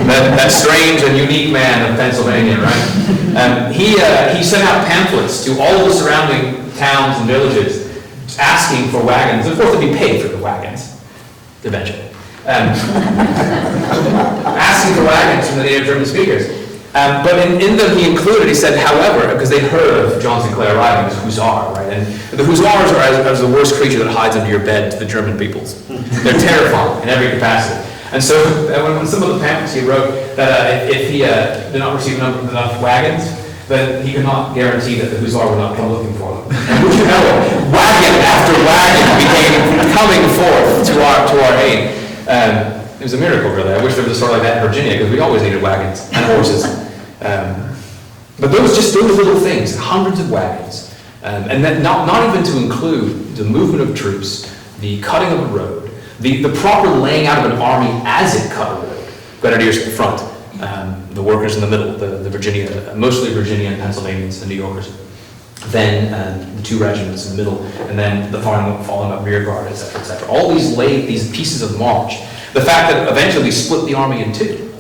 that strange and unique man of Pennsylvania, right? He sent out pamphlets to all the surrounding towns and villages asking for wagons. Of course, they'd be paid for the wagons, eventually. Asking for wagons from the native German speakers. But in them he included, he said, however, because they'd heard of John Sinclair arriving as hussar, right? And the hussars are as the worst creature that hides under your bed to the German peoples. They're terrifying in every capacity. And so when some of the pamphlets he wrote that if he did not receive enough wagons, then he could not guarantee that the hussar would not come looking for them. And would you know it, wagon after wagon became coming forth to our aid. It was a miracle, really. I wish there was a story like that in Virginia, because we always needed wagons and horses. But those little things, hundreds of wagons, and then not even to include the movement of troops, the cutting of a road, the proper laying out of an army as it cut a road. Grenadiers at the front, the workers in the middle, the Virginia, mostly Virginia and Pennsylvanians and New Yorkers. Then the 2 regiments in the middle, and then the following up rear guard, etc., etc. All these pieces of march. The fact that eventually we split the army in 2,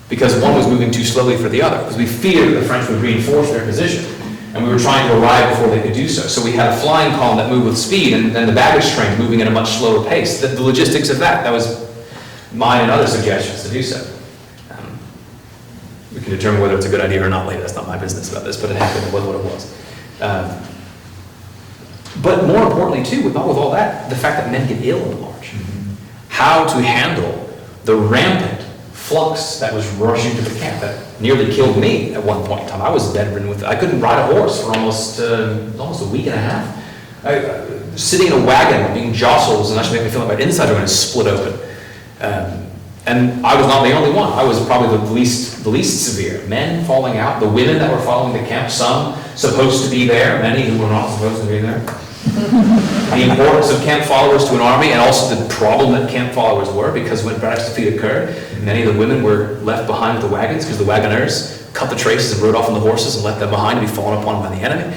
because one was moving too slowly for the other, because we feared the French would reinforce their position, and we were trying to arrive before they could do so. So we had a flying column that moved with speed, and then the baggage train moving at a much slower pace. The logistics of that was mine and other suggestions to do so. We can determine whether it's a good idea or not later. That's not my business about this, but it happened. It was what it was. But more importantly, too, with all that, the fact that men get ill in the march. How to handle the rampant flux that was rushing to the camp that nearly killed me at one point in time. I was bedridden I couldn't ride a horse for almost a week and a half. Sitting in a wagon, being jostled, and actually made me feel like my insides were going to split open. And I was not the only one. I was probably the least severe. Men falling out, the women that were following the camp, some supposed to be there, many who were not supposed to be there. The importance of camp followers to an army, and also the problem that camp followers were, because when Braddock's defeat occurred, many of the women were left behind with the wagons because the wagoners cut the traces and rode off on the horses and left them behind to be fallen upon by the enemy.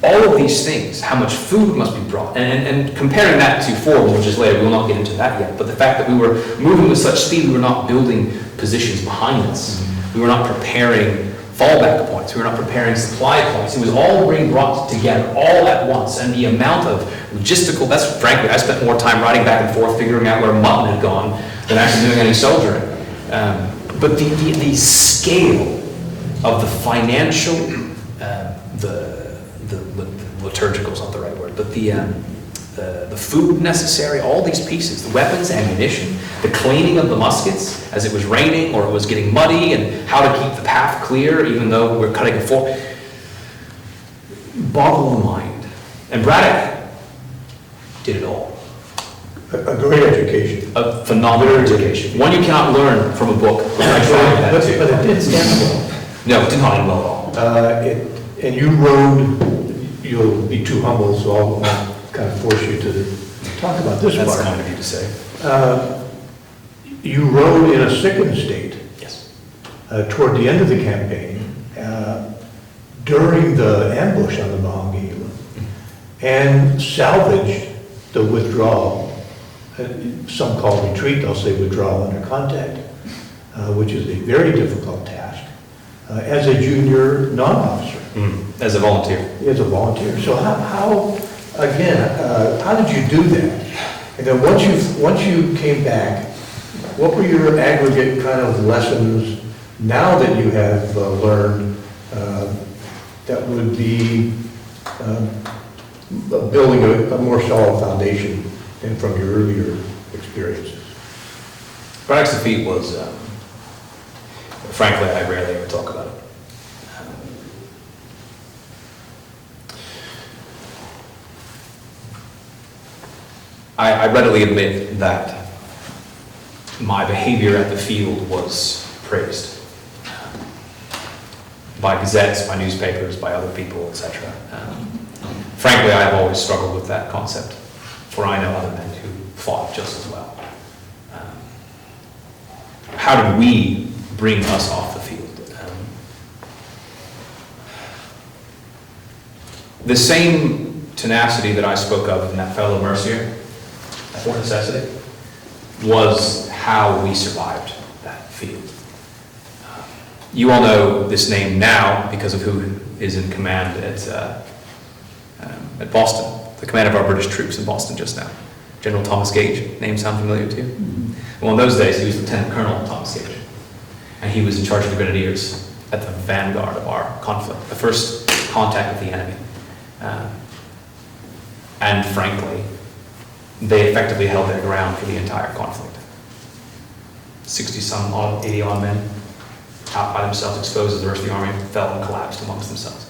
All of these things, how much food must be brought, and comparing that to Forbes, which is later, we will not get into that yet, but the fact that we were moving with such speed, we were not building positions behind us. We were not preparing fallback points, we were not preparing supply points. It was all being brought together all at once, and the amount of logistical, that's frankly, I spent more time riding back and forth figuring out where mutton had gone than actually doing any soldiering. But the scale of the financial, the liturgical is not the right word, but the food necessary, all these pieces, the weapons, ammunition, the cleaning of the muskets as it was raining or it was getting muddy, and how to keep the path clear even though we're cutting a fork, boggle the mind. And Braddock did it all.
A great education.
A phenomenal education. One you cannot learn from a book. I tried that too.
But it did stand well.
No, it did not end well at all.
And you rode, you'll be too humble, so I'll kind of force you to talk about this part.
That's kind of you to say.
You rode in a sickened state.
Yes.
Toward the end of the campaign, during the ambush on the Monongahela, and salvaged the withdrawal. Some call retreat, they'll say withdrawal under contact, which is a very difficult task, as a junior non-officer.
As a volunteer.
As a volunteer. So how did you do that? And then once you came back, what were your aggregate kind of lessons now that you have learned that would be building a more solid foundation than from your earlier experiences?
Braddock's defeat was, frankly, I rarely ever talk about it. I readily admit that my behavior at the field was praised by gazettes, by newspapers, by other people, etc. Frankly, I have always struggled with that concept, for I know other men who fought just as well. How did we bring us off the field? The same tenacity that I spoke of in that fellow Mercier, for necessity, was how we survived that field. You all know this name now because of who is in command at Boston, the command of our British troops in Boston just now. General Thomas Gage. Name sound familiar to you? Mm-hmm. Well, in those days, he was Lieutenant Colonel Thomas Gage, and he was in charge of the Grenadiers at the vanguard of our conflict, the first contact with the enemy. And frankly, they effectively held their ground for the entire conflict. 60-some odd, 80-odd men out by themselves, exposed as the rest of the army fell and collapsed amongst themselves.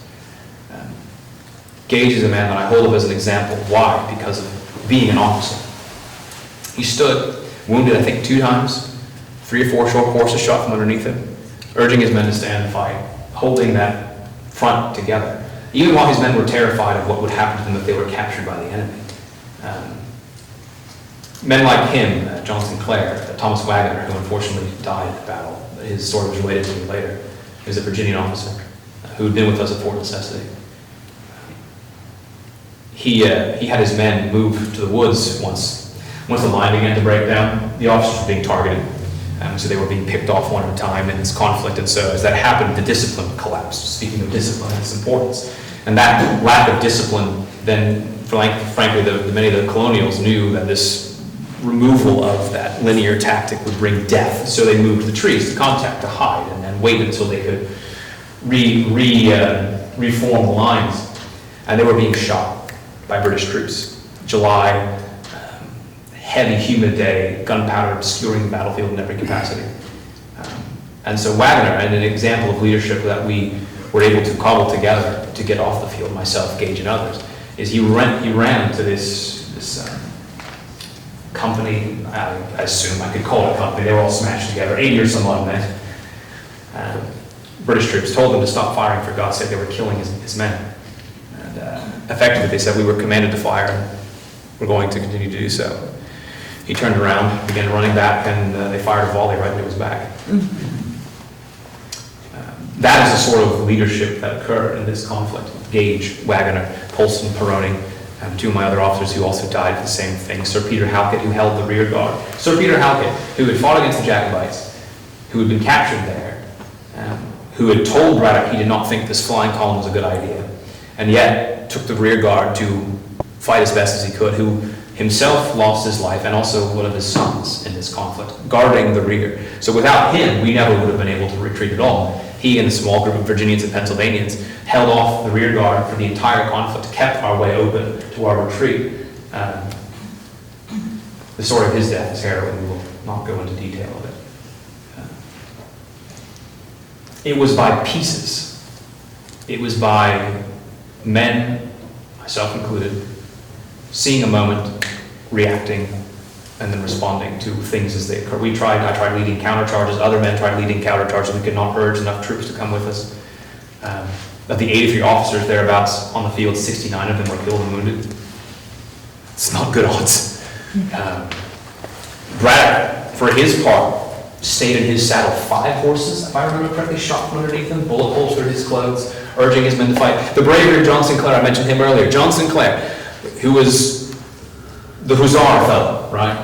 Gage is a man that I hold up as an example. Why? Because of being an officer. He stood, wounded I think 2 times, 3 or 4 short horses shot from underneath him, urging his men to stand and fight, holding that front together, even while his men were terrified of what would happen to them if they were captured by the enemy. Men like him, John Sinclair, Thomas Wagner, who unfortunately died in the battle, his story was related to me later. He was a Virginian officer who had been with us at Fort Necessity. He had his men move to the woods once the line began to break down. The officers were being targeted, so they were being picked off one at a time in this conflict. And so as that happened, the discipline collapsed. Speaking of discipline and its importance, and that lack of discipline, then frankly, many of the colonials knew that this removal of that linear tactic would bring death. So they moved to the trees to contact, to hide, and then wait until they could reform the lines. And they were being shot by British troops. July, heavy, humid day, gunpowder obscuring the battlefield in every capacity. And so Wagner, and an example of leadership that we were able to cobble together to get off the field, myself, Gage, and others, is he ran to this company, I assume I could call it a company, they were all smashed together, 80 or some odd men. British troops told them to stop firing, for God's sake, they were killing his men. And effectively they said we were commanded to fire and we're going to continue to do so. He turned around, began running back, and they fired a volley right into his back. That is the sort of leadership that occurred in this conflict. Gage, Wagner, Polson, Peroni, and 2 of my other officers who also died for the same thing. Sir Peter Halkett, who held the rear guard. Sir Peter Halkett, who had fought against the Jacobites, who had been captured there, who had told Braddock he did not think this flying column was a good idea, and yet took the rear guard to fight as best as he could, who himself lost his life, and also one of his sons in this conflict, guarding the rear. So without him, we never would have been able to retreat at all. He and a small group of Virginians and Pennsylvanians held off the rear guard for the entire conflict, kept our way open to our retreat. The story of his death is harrowing. We will not go into detail of it. It was by pieces. It was by men, myself included, seeing a moment, reacting, and then responding to things as they occur. I tried leading countercharges. Other men tried leading countercharges. We could not urge enough troops to come with us. Of the 83 officers thereabouts on the field, 69 of them were killed and wounded. It's not good odds. Braddock, for his part, stayed in his saddle. 5 horses, if I remember correctly, shot from underneath him, bullet holes through his clothes, urging his men to fight. The bravery of John Sinclair, I mentioned him earlier. John Sinclair, who was the Hussar fellow, right?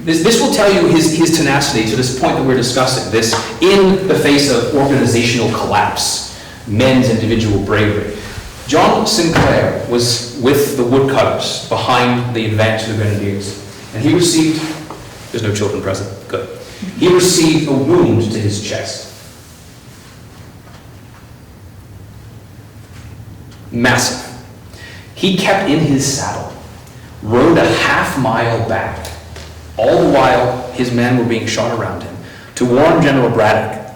This will tell you his tenacity to this point that we're discussing, this in the face of organizational collapse, men's individual bravery. John Sinclair was with the woodcutters behind the advance of the Grenadiers, and he received, there's no children present, good. He received a wound to his chest. Massive. He kept in his saddle, rode a half-mile back, all the while his men were being shot around him, to warn General Braddock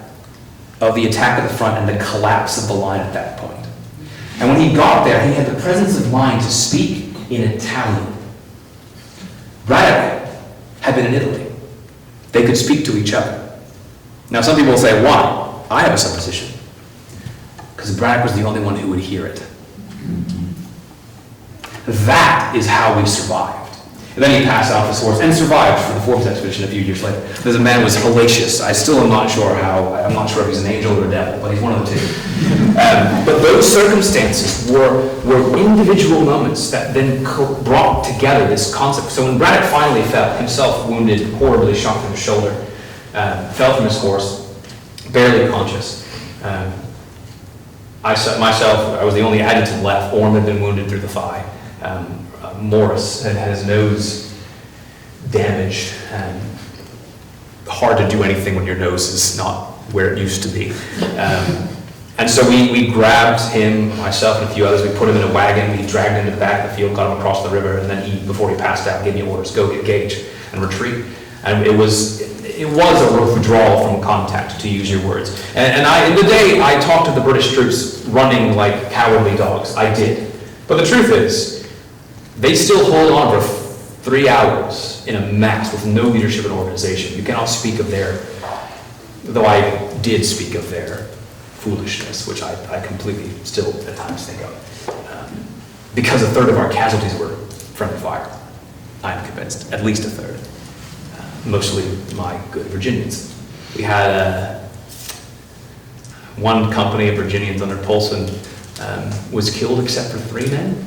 of the attack at the front and the collapse of the line at that point. And when he got there, he had the presence of mind to speak in Italian. Braddock had been in Italy. They could speak to each other. Now some people will say, why? I have a supposition. Because Braddock was the only one who would hear it. That is how we survived. And then he passed off his horse and survived for the Forbes expedition a few years later. This man was hellacious. I still am not sure how, I'm not sure if he's an angel or a devil, but he's one of the two. But those circumstances were individual moments that then brought together this concept. So when Braddock finally fell, himself wounded, horribly shot through the shoulder, fell from his horse, barely conscious. I was the only adjutant left. Orm had been wounded through the thigh. Morris had his nose damaged. Hard to do anything when your nose is not where it used to be. And so we grabbed him, myself and a few others, we put him in a wagon, we dragged him to the back of the field, got him across the river, and then before he passed out, gave me orders, go get Gage and retreat. And it was a withdrawal from contact, to use your words. And in the day, I talked to the British troops running like cowardly dogs. I did. But the truth is, they still hold on for 3 hours in a mass with no leadership and organization. You cannot speak of though I did speak of their foolishness, which I completely still at times think of. Because a third of our casualties were friendly fire. I'm convinced, at least a third. Mostly my good Virginians. We had one company of Virginians under Polson was killed except for 3 men.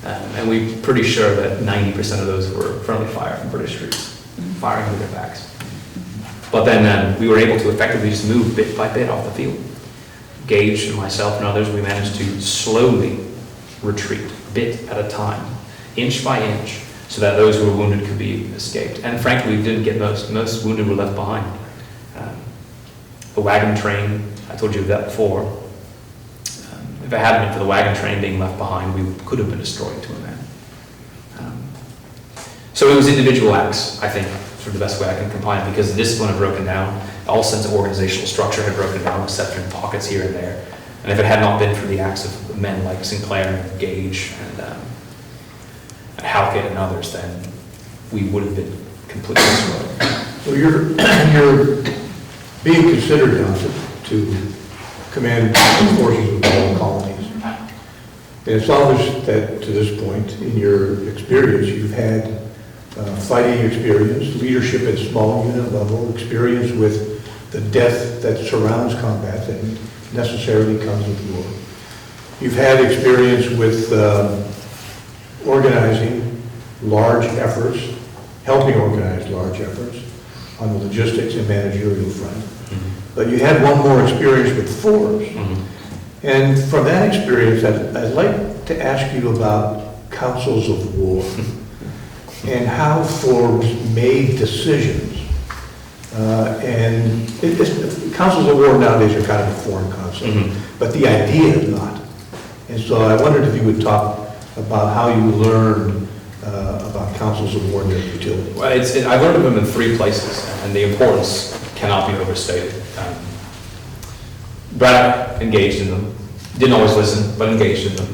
And we're pretty sure that 90% of those were friendly fire from British troops, firing into their backs. But then we were able to effectively just move bit by bit off the field. Gage and myself and others, we managed to slowly retreat, bit at a time, inch by inch, so that those who were wounded could be escaped. And frankly, we didn't get most. Most wounded were left behind. The wagon train, I told you that before. If it hadn't been for the wagon train being left behind, we could have been destroyed to a man. So it was individual acts, I think, for the best way I can combine it, because the discipline had broken down, all sense of organizational structure had broken down, except in pockets here and there. And if it had not been for the acts of men like Sinclair and Gage and Halkett and others, then we would have been completely destroyed.
So you're being considered now to command forces of all colonies. And it's obvious that to this point in your experience, you've had fighting experience, leadership at small unit level, experience with the death that surrounds combat and necessarily comes with war. You've had experience with organizing large efforts, helping organize large efforts on the logistics and managerial front. but you had one more experience with Forbes.
Mhm.
And from that experience, I'd like to ask you about councils of war and how Forbes made decisions. Councils of war nowadays are kind of a foreign concept,
Mhm.
but the idea is not. And so I wondered if you would talk about how you learned about councils of war and their utility.
Well, I learned of them in 3 places, and the importance cannot be overstated. Braddock engaged in them, didn't always listen, but engaged in them.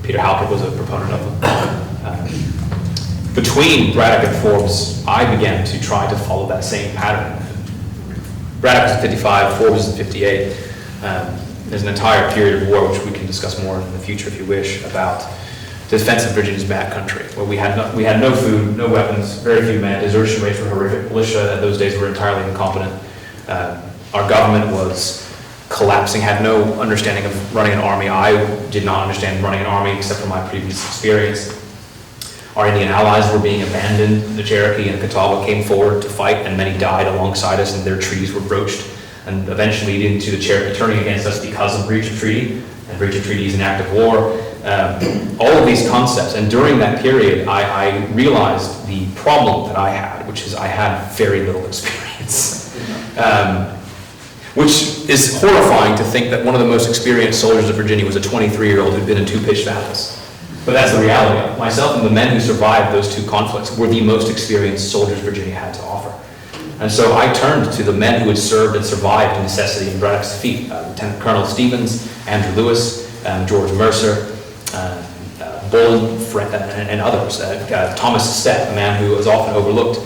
Peter Halkett was a proponent of them. Between Braddock and Forbes, I began to try to follow that same pattern. Braddock was in 55, Forbes was in 58. There's an entire period of war, which we can discuss more in the future if you wish, about the defense of Virginia's backcountry, where we had no food, no weapons, very few men, desertion rates were horrific, militia in those days were entirely incompetent. Our government was collapsing, had no understanding of running an army. I did not understand running an army except from my previous experience. Our Indian allies were being abandoned. The Cherokee and Catawba came forward to fight, and many died alongside us, and their treaties were broached, and eventually leading to the Cherokee turning against us because of breach of treaty, and breach of treaty is an act of war. All of these concepts, and during that period, I realized the problem that I had, which is I had very little experience. Which is horrifying to think that one of the most experienced soldiers of Virginia was a 23-year-old who'd been in 2 pitched battles. But that's the reality. Myself and the men who survived those 2 conflicts were the most experienced soldiers Virginia had to offer. And so I turned to the men who had served and survived necessity in Braddock's defeat, Lieutenant Colonel Stevens, Andrew Lewis, George Mercer, Bolin, and others. Thomas Stepp, a man who was often overlooked,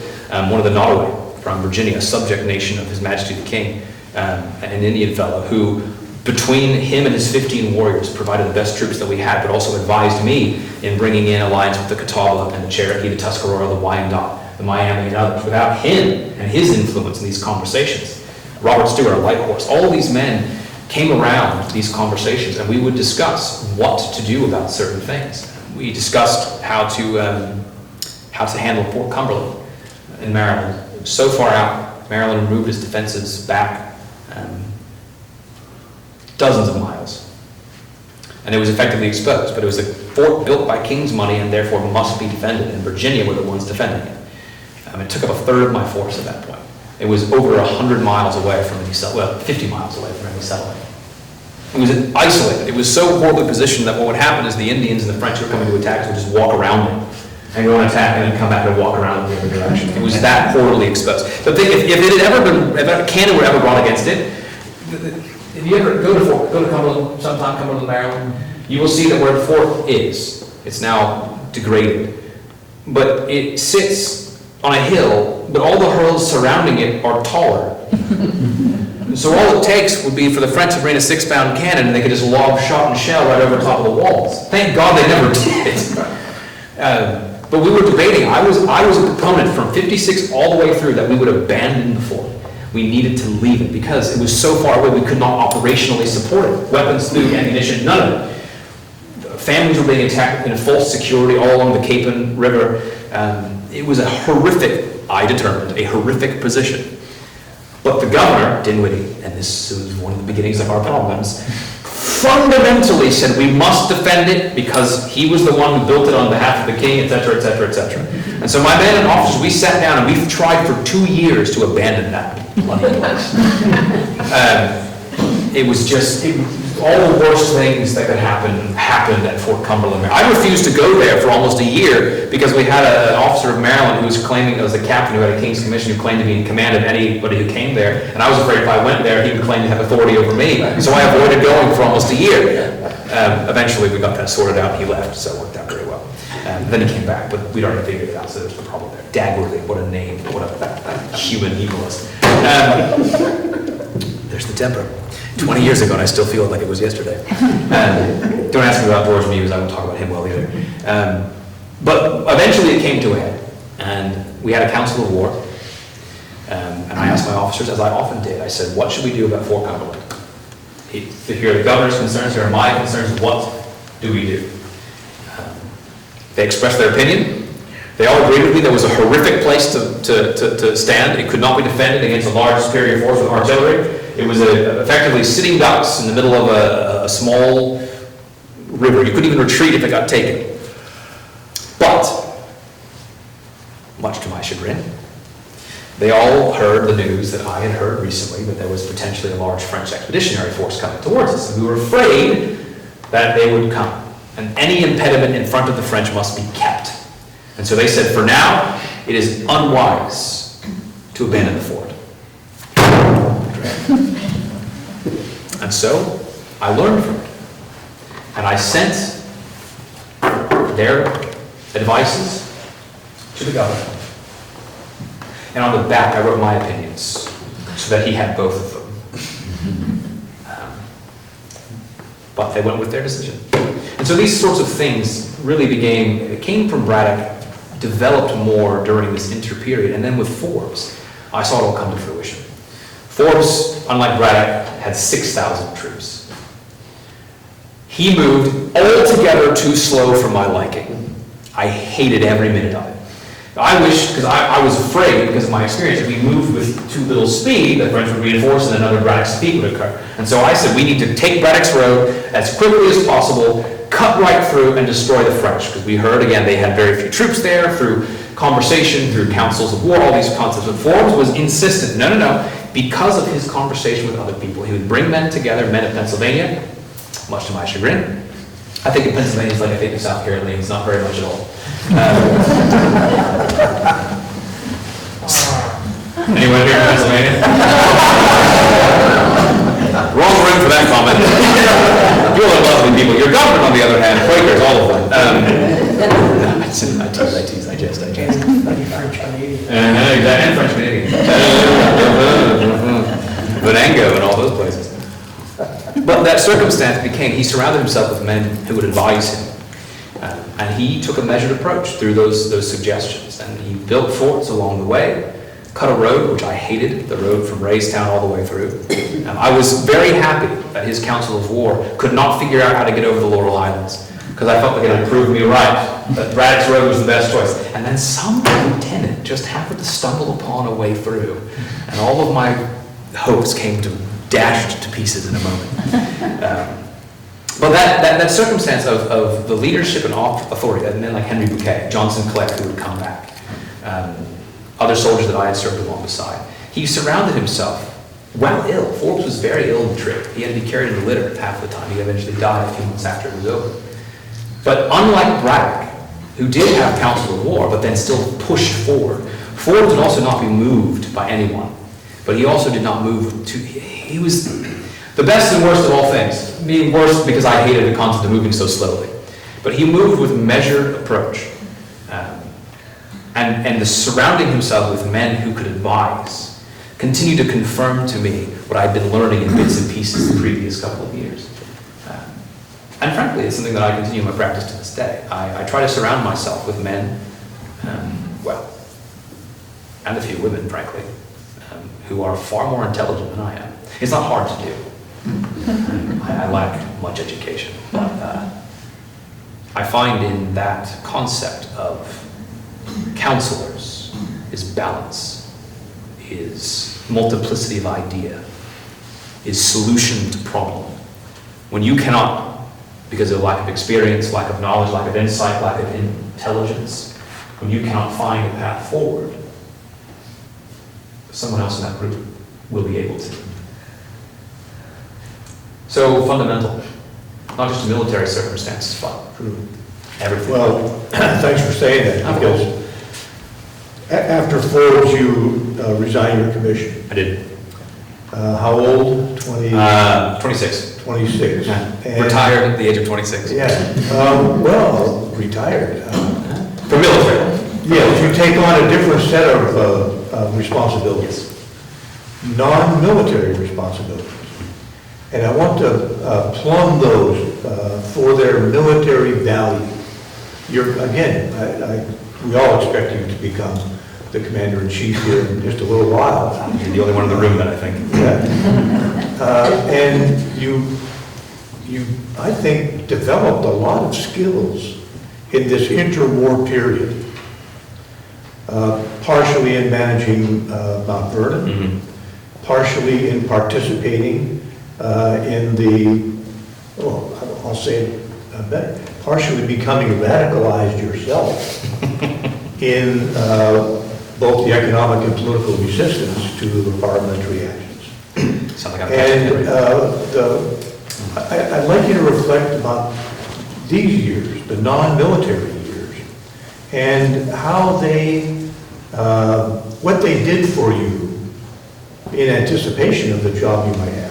one of the Nottoway from Virginia, a subject nation of His Majesty the King, an Indian fellow who, between him and his 15 warriors, provided the best troops that we had, but also advised me in bringing in alliance with the Catawba and the Cherokee, the Tuscarora, the Wyandotte, the Miami, and others. Without him and his influence in these conversations, Robert Stewart, a light horse, all of these men came around to these conversations, and we would discuss what to do about certain things. We discussed how to handle Fort Cumberland in Maryland. It was so far out, Maryland moved its defenses back dozens of miles. And it was effectively exposed, but it was a fort built by King's money and therefore must be defended, and Virginia were the ones defending it. It took up a third of my force at that point. It was over 100 miles away from any settlement, well, 50 miles away from any settlement. It was isolated. It was so horribly positioned that what would happen is the Indians and the French who were coming to attack would just walk around it and go and attack and then come back and walk around in the other direction. It was that horribly exposed. So think if it had ever been, if a cannon were ever brought against it, if you ever go to Cumberland, sometime Cumberland, Maryland, you will see that where the fort is, it's now degraded. But it sits on a hill, but all the hills surrounding it are taller. So all it takes would be for the French to bring a 6-pound cannon and they could just lob shot and shell right over top of the walls. Thank God they never did. But we were debating, I was a proponent from 56 all the way through that we would abandon the fort. We needed to leave it because it was so far away we could not operationally support it. Weapons, food, ammunition, none of it. Families were being attacked in full security all along the Capon River. It was a horrific, I determined, a horrific position. But the governor, Dinwiddie, and this was one of the beginnings of our problems, fundamentally said we must defend it because he was the one who built it on behalf of the king, etc., etc., etc. And so my men and officers, we sat down and we tried for 2 years to abandon that bloody place. It was just, all the worst things that could happened at Fort Cumberland. I refused to go there for almost a year because we had an officer of Maryland who was claiming, it was a captain who had a King's Commission who claimed to be in command of anybody who came there. And I was afraid if I went there, he would claim to have authority over me. So I avoided going for almost a year. Eventually we got that sorted out and he left, so it worked out very well. Then he came back, but we'd already figured it out, so there's no problem there. Dagworthy, what a name, what a human evilist. There's the temper. 20 years ago, and I still feel like it was yesterday. Don't ask me about George Muse, I won't talk about him well either. But eventually it came to a head, and we had a council of war, and I asked my officers, as I often did, I said, what should we do about Fort Cumberland? Here are the governor's concerns, here are my concerns, what do we do? They expressed their opinion. They all agreed with me that was a horrific place to stand. It could not be defended against a large superior force with artillery. It was effectively sitting ducks in the middle of a small river. You couldn't even retreat if it got taken. But, much to my chagrin, they all heard the news that I had heard recently, that there was potentially a large French expeditionary force coming towards us, and we were afraid that they would come, and any impediment in front of the French must be kept. And so they said, for now, it is unwise to abandon the fort. And so I learned from it, and I sent their advices to the governor. And on the back, I wrote my opinions, so that he had both of them. But they went with their decision. And so these sorts of things really came from Braddock, developed more during this inter-period, and then with Forbes, I saw it all come to fruition. Forbes, unlike Braddock, had 6,000 troops. He moved altogether too slow for my liking. I hated every minute of it. I wish, because I was afraid, because of my experience, if we moved with too little speed, the French would reinforce and another Braddock's defeat would occur. And so I said, we need to take Braddock's road as quickly as possible, cut right through and destroy the French. Because we heard, again, they had very few troops there, through conversation, through councils of war, all these concepts. But Forbes was insistent, no. Because of his conversation with other people, he would bring men together, men of Pennsylvania, much to my chagrin. I think of Pennsylvania is like I think of South Carolina, it's not very much at all. Anyone here in Pennsylvania? Wrong room for that comment. You're all lovely people. Your government, on the other hand, Quakers, all of them. I tease, I jest.
French Canadian.
Exactly, and French Canadian. Venango and all those places. But that circumstance became, he surrounded himself with men who would advise him. And he took a measured approach through those suggestions. And he built forts along the way, cut a road, which I hated, the road from Raystown all the way through. I was very happy that his council of war could not figure out how to get over the Laurel Islands, because I felt like it had proved me right, that Braddock's road was the best choice. And then some lieutenant just happened to stumble upon a way through, and all of my hopes came to dashed to pieces in a moment. But that circumstance of the leadership and authority that men like Henry Bouquet, Johnson Clark, who would come back, other soldiers that I had served alongside, he surrounded himself while ill. Forbes was very ill in the trip. He had to be carried in a litter half the time. He eventually died a few months after it was over. But unlike Braddock, who did have counsel of war, but then still pushed forward, Forbes would also not be moved by anyone. But he also did not move to, he was the best and worst of all things. Being worse because I hated the concept of moving so slowly. But he moved with measured approach. And the surrounding himself with men who could advise continued to confirm to me what I'd been learning in bits and pieces the previous couple of years. And frankly, it's something that I continue in my practice to this day. I try to surround myself with men, and a few women, frankly, who are far more intelligent than I am. It's not hard to do. I lack much education, but I find in that concept of counselors is balance, is multiplicity of idea, is solution to problem. When you cannot, because of lack of experience, lack of knowledge, lack of insight, lack of intelligence, when you cannot find a path forward, someone else in that group will be able to. So fundamental, not just military circumstances, but everything.
Well, thanks for saying that, because after Forbes, you resigned your commission.
I did.
How old?
26.
26.
And retired at the age of 26.
Yeah. Retired.
For military.
Yes, you take on a different set of responsibilities. Non-military responsibilities. And I want to plumb those for their military value. We all expect you to become the commander-in-chief here in just a little while.
You're the only one in the room that I think.
Yeah. And you, I think, developed a lot of skills in this interwar period partially in managing Mount Vernon,
Mm-hmm.
partially in participating in the, I'll say it better, partially becoming radicalized yourself in both the economic and political resistance to the parliamentary actions.
Sounds like I'm
And
catching
I'd like you to reflect about these years, the non-military years, and how they, what they did for you in anticipation of the job you might have.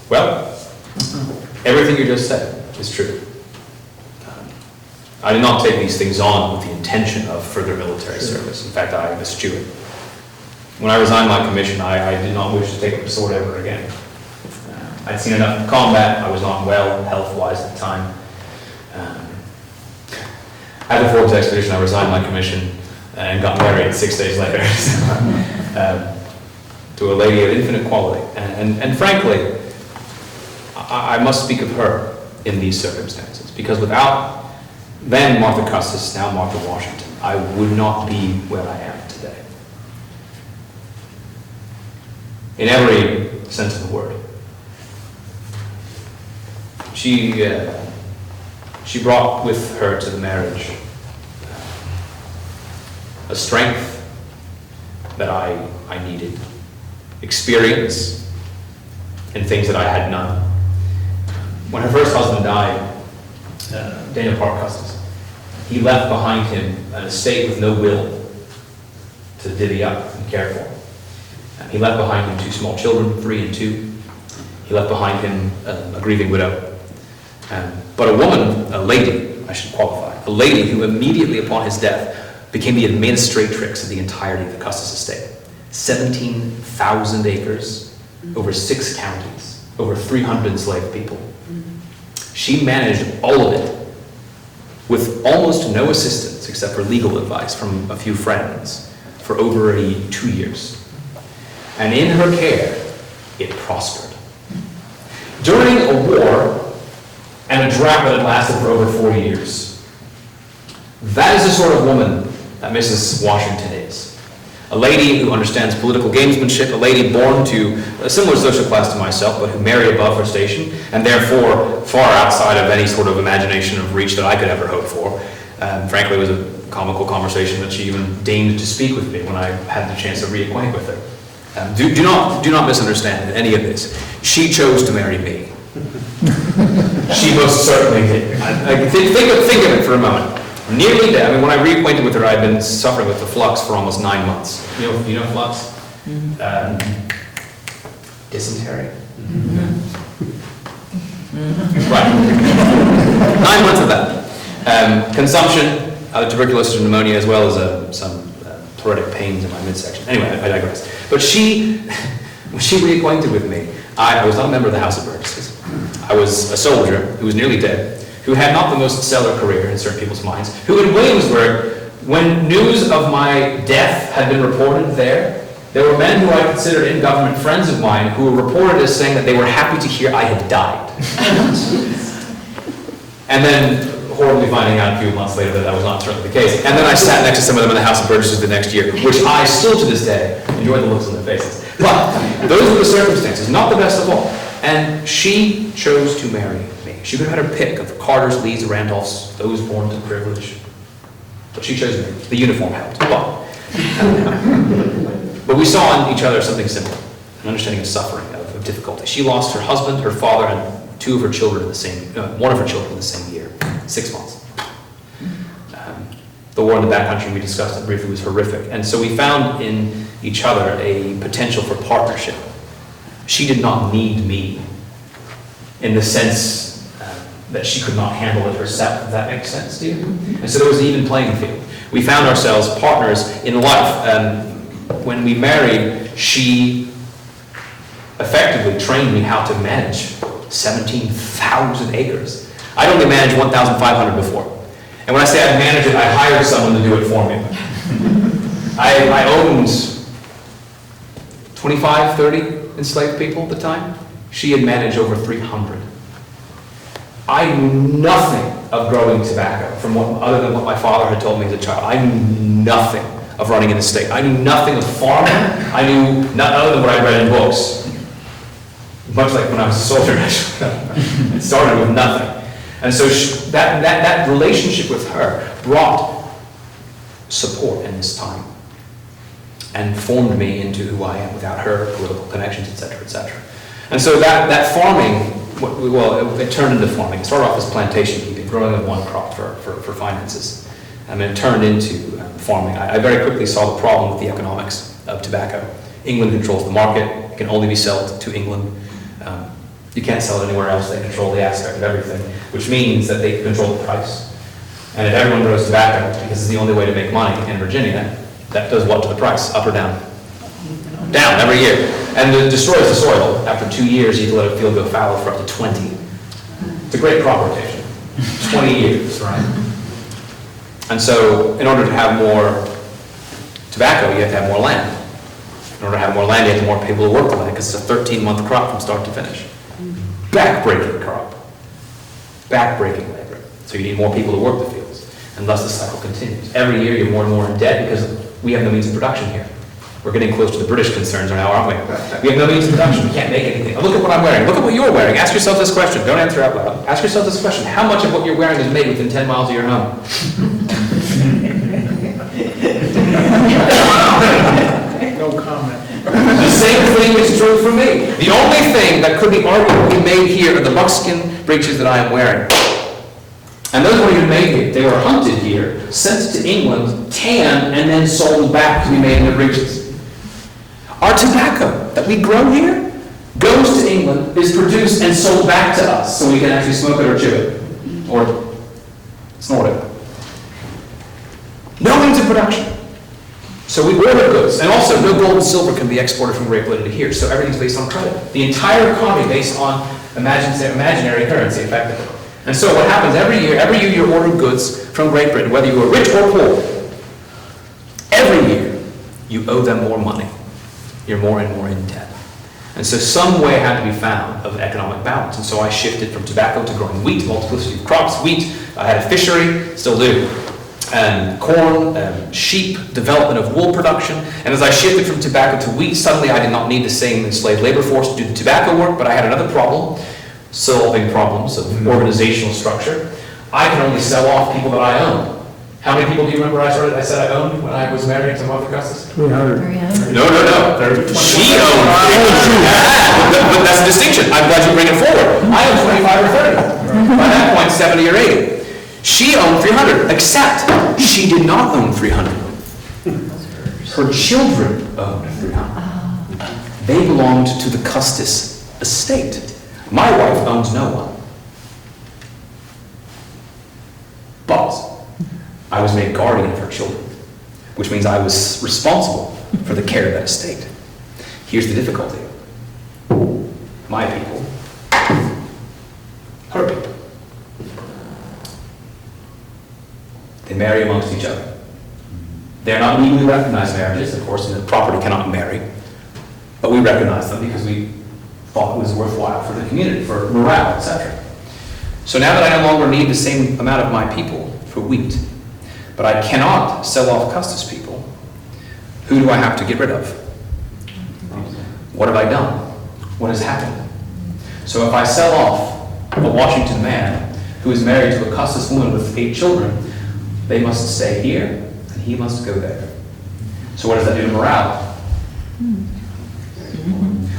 Well, everything you just said is true. I did not take these things on with the intention of further military service. In fact, I eschewed it. When I resigned my commission, I did not wish to take up the sword ever again. I'd seen enough combat. I was not well health-wise at the time. At the Forbes expedition, I resigned my commission and got married 6 days later to a lady of infinite quality. And frankly, I must speak of her in these circumstances, because without then Martha Custis, now Martha Washington, I would not be where I am today. In every sense of the word. She brought with her to the marriage a strength that I needed, experience in things that I had none. When her first husband died, Daniel Park Custis, he left behind him an estate with no will to divvy up and care for. He left behind him 2 small children, 3 and 2. He left behind him a grieving widow. But a woman, a lady, I should qualify, a lady who immediately upon his death became the administratrix of the entirety of the Custis estate. 17,000 acres, over 6 counties, over 300 enslaved people. She managed all of it with almost no assistance except for legal advice from a few friends for over 2 years. And in her care, it prospered. During a war and a drought that had lasted for over 4 years, that is the sort of woman that Mrs. Washington is. A lady who understands political gamesmanship, a lady born to a similar social class to myself, but who married above her station, and therefore far outside of any sort of imagination of reach that I could ever hope for. Frankly, it was a comical conversation that she even deigned to speak with me when I had the chance to reacquaint with her. Do not misunderstand any of this. She chose to marry me. She most certainly did. Think of it for a moment. Nearly dead. I mean, when I reacquainted with her, I'd been suffering with the flux for almost 9 months. You know flux? Dysentery. Right. 9 months of that. Consumption, tuberculosis and pneumonia, as well as some pleuritic pains in my midsection. Anyway, I digress. But when she reacquainted with me, I was not a member of the House of Burgesses. I was a soldier who was nearly dead, who had not the most stellar career in certain people's minds, who in Williamsburg, when news of my death had been reported there were men who I considered in government friends of mine who were reported as saying that they were happy to hear I had died. And then horribly finding out a few months later that that was not certainly the case. And then I sat next to some of them in the House of Burgesses the next year, which I still to this day enjoy the looks on their faces. But those were the circumstances, not the best of all. And she chose to marry me. She could have had her pick of Carters, Lees, Randolphs, those born to privilege. But she chose me. The uniform helped. But we saw in each other something simple, an understanding of suffering, of difficulty. She lost her husband, her father, and 2 of her children in the same, one of her children in the same year, 6 months. The war in the backcountry, we discussed it briefly, was horrific. And so we found in each other a potential for partnership. She did not need me in the sense that she could not handle it herself, if that makes sense to you. And so there was an even playing field. We found ourselves partners in life. When we married, she effectively trained me how to manage 17,000 acres. I'd only managed 1,500 before. And when I say I manage it, I hired someone to do it for me. I owned 25, 30 enslaved people at the time. She had managed over 300. I knew nothing of growing tobacco other than what my father had told me as a child. I knew nothing of running an estate. I knew nothing of farming. I knew not other than what I read in books. Much like when I was a soldier, it started with nothing. And so that relationship with her brought support in this time and formed me into who I am without her political connections, et cetera, et cetera. And so that farming, it turned into farming. It started off as plantation keeping, growing of one crop for finances. And then it turned into farming. I very quickly saw the problem with the economics of tobacco. England controls the market. It can only be sold to England. You can't sell it anywhere else. They control the aspect of everything, which means that they control the price. And if everyone grows tobacco, because it's the only way to make money in Virginia, that does what to the price? Up or down? Down every year. And it destroys the soil. After 2 years, you have to let a field go fallow for up to 20. It's a great crop rotation. 20 years, right? And so, in order to have more tobacco, you have to have more land. In order to have more land, you have more people to work the land, because it's a 13-month crop from start to finish. Back-breaking crop. Back-breaking labor. So you need more people to work the fields, and thus the cycle continues. Every year, you're more and more in debt, because we have no means of production here. We're getting close to the British concerns now, aren't we? We have no means of production. We can't make anything. Look at what I'm wearing. Look at what you're wearing. Ask yourself this question. Don't answer out loud. Ask yourself this question. How much of what you're wearing is made within 10 miles of your home?
No comment.
The same thing is true for me. The only thing that could be arguably made here are the buckskin breeches that I am wearing. And those weren't even made here. They were hunted here, sent to England, tanned, and then sold back to be made into breeches. Our tobacco that we grow here goes to England, is produced and sold back to us so we can actually smoke it or chew it or snort it. No means of production. So we order goods. And also, no gold and silver can be exported from Great Britain to here, so everything's based on credit. The entire economy based on imaginary currency, effectively. And so what happens every year you order goods from Great Britain, whether you are rich or poor. Every year, you owe them more money. You're more and more in debt. And so some way had to be found of economic balance. And so I shifted from tobacco to growing wheat, multiplicity of crops, wheat. I had a fishery, still do. And corn, sheep, development of wool production. And as I shifted from tobacco to wheat, suddenly I did not need the same enslaved labor force to do the tobacco work, but I had another problem, solving problems of organizational structure. I can only sell off people that I own. How many people do you remember I said I owned when I was married to Martha Custis?
300.
No. She owned. But that's the distinction. I'm glad you bring it forward. I own 25 or 30. By that point, 70 or 80. She owned 300, except she did not own 300. Her children owned 300. They belonged to the Custis estate. My wife owns no one. But I was made guardian of her children, which means I was responsible for the care of that estate. Here's the difficulty. My people, her people, they marry amongst each other. They're not legally recognized marriages, of course, and the property cannot marry, but we recognize them because we thought it was worthwhile for the community, for morale, etc. So now that I no longer need the same amount of my people for wheat, but I cannot sell off Custis people, who do I have to get rid of? What have I done? What has happened? So if I sell off a Washington man who is married to a Custis woman with 8 children, they must stay here, and he must go there. So what does that do to morale?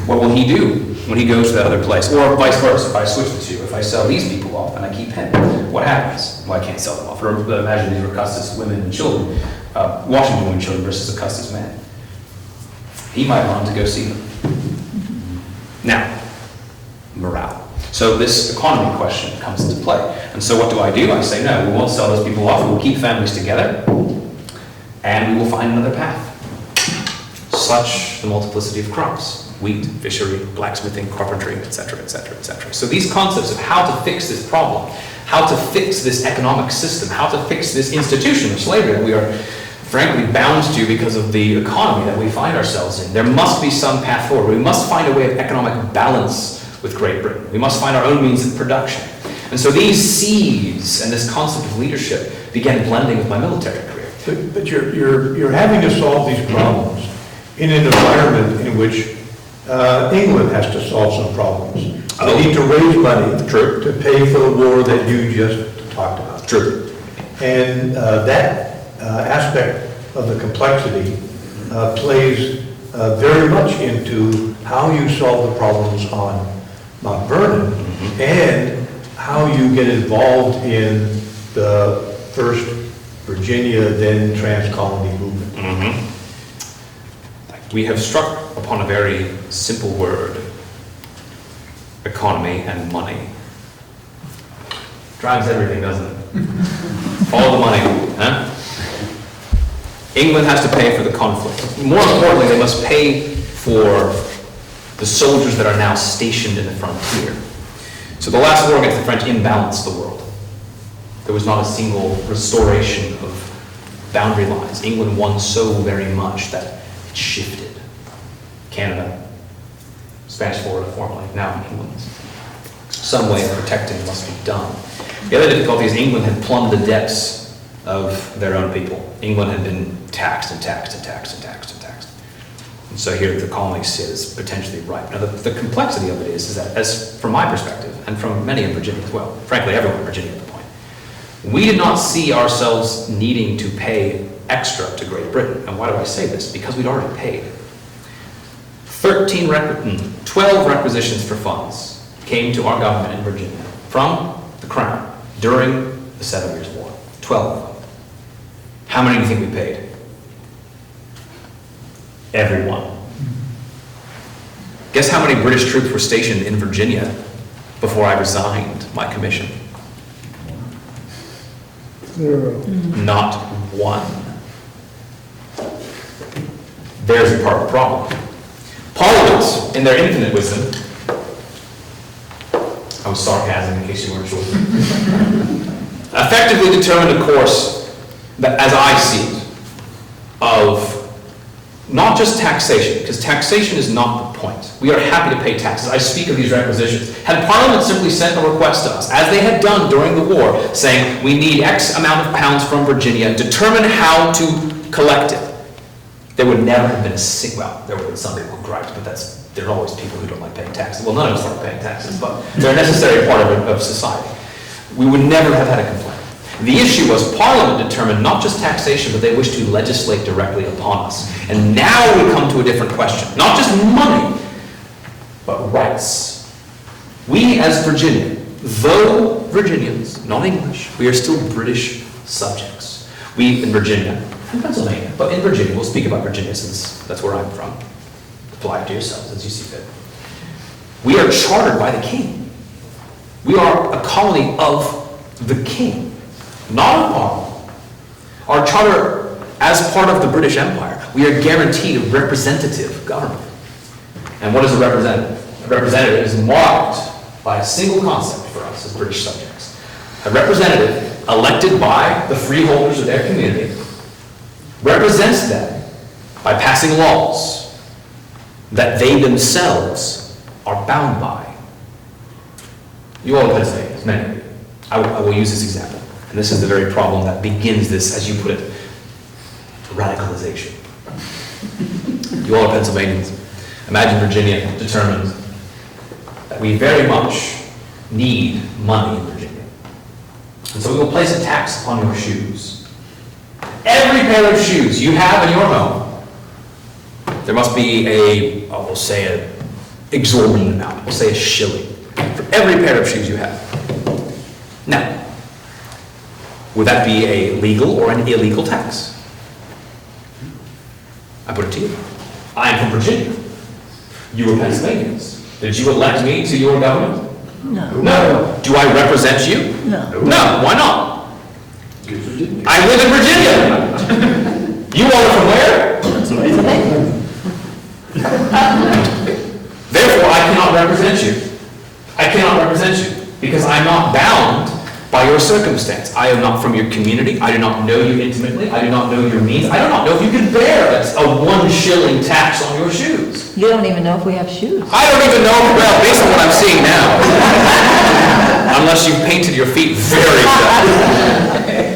What will he do when he goes to that other place? Or vice versa, if I switch the two, if I sell these people off and I keep him, what happens? Well, I can't sell them off. Or imagine these were Custis women and children, Washington women and children versus a Custis man. He might want to go see them. Now, morale. So this economy question comes into play. And so what do? I say, no, we won't sell those people off. We will keep families together, and we will find another path. Such the multiplicity of crops. Wheat, fishery, blacksmithing, carpentry, etc., etc., etc. So these concepts of how to fix this problem, how to fix this economic system, how to fix this institution of slavery that we are frankly bound to because of the economy that we find ourselves in. There must be some path forward. We must find a way of economic balance with Great Britain. We must find our own means of production. And so these seeds and this concept of leadership began blending with my military career.
But you're having to solve these problems in an environment in which England has to solve some problems. They need to raise money to pay for the war that you just talked about.
True.
And that aspect of the complexity plays very much into how you solve the problems on Mount Vernon and how you get involved in the first Virginia, then trans-colony movement.
We have struck upon a very simple word: economy and money. Drives everything, doesn't it? Follow the money, huh? England has to pay for the conflict. More importantly, they must pay for the soldiers that are now stationed in the frontier. So the last war against the French imbalanced the world. There was not a single restoration of boundary lines. England won so very much that it shifted. Canada, Spanish Florida formerly, now England. Some way of protecting must be done. The other difficulty is England had plumbed the depths of their own people. England had been taxed and taxed and taxed and taxed and taxed. And so here the colonies sit is potentially ripe. Now the complexity of it is that, as from my perspective, and from many in Virginia as well, frankly everyone in Virginia at the point, we did not see ourselves needing to pay extra to Great Britain. And why do I say this? Because we'd already paid. 12 requisitions for funds came to our government in Virginia from the Crown during the 7 Years' War. 12 of them. How many do you think we paid? Everyone. Guess how many British troops were stationed in Virginia before I resigned my commission?
0.
Not one. There's a part of the problem. Parliament, in their infinite wisdom, I was sarcasm in case you weren't sure, effectively determined a course that, as I see it, of not just taxation, because taxation is not the point. We are happy to pay taxes. I speak of these requisitions. Had Parliament simply sent a request to us, as they had done during the war, saying we need X amount of pounds from Virginia and determine how to collect it, there would never have been a single, well, there would have been some people who griped, but there are always people who don't like paying taxes. Well, none of us like paying taxes, but they're a necessary part of society. We would never have had a complaint. The issue was Parliament determined not just taxation, but they wished to legislate directly upon us. And now we come to a different question. Not just money, but rights. We as Virginia, though Virginians, not English, we are still British subjects. We in Virginia, and Pennsylvania, but in Virginia, we'll speak about Virginia since that's where I'm from. Apply it to yourselves as you see fit. We are chartered by the king. We are a colony of the king, not of Parliament. Our charter, as part of the British Empire, we are guaranteed a representative government. And what is a representative? A representative is marked by a single concept for us as British subjects. A representative elected by the freeholders of their community represents them by passing laws that they themselves are bound by. You all in Pennsylvania, many of you. I will use this example. And this is the very problem that begins this, as you put it, radicalization. You all are Pennsylvanians. Imagine Virginia determined that we very much need money in Virginia. And so we will place a tax upon your shoes. Every pair of shoes you have in your home, there must be we'll say an exorbitant amount, we'll say a shilling, for every pair of shoes you have. Now, would that be a legal or an illegal tax? I put it to you. I am from Virginia. You are Pennsylvanians. Did you elect me to your government?
No.
No. Do I represent you?
No.
No. Why not? I live in Virginia. You all are from where? Therefore, I cannot represent you. I cannot represent you because I'm not bound by your circumstance. I am not from your community. I do not know you intimately. I do not know your means. I do not know if you can bear a 1 shilling tax on your shoes.
You don't even know if we have shoes.
I don't even know, well, based on what I'm seeing now. unless you've painted your feet very dark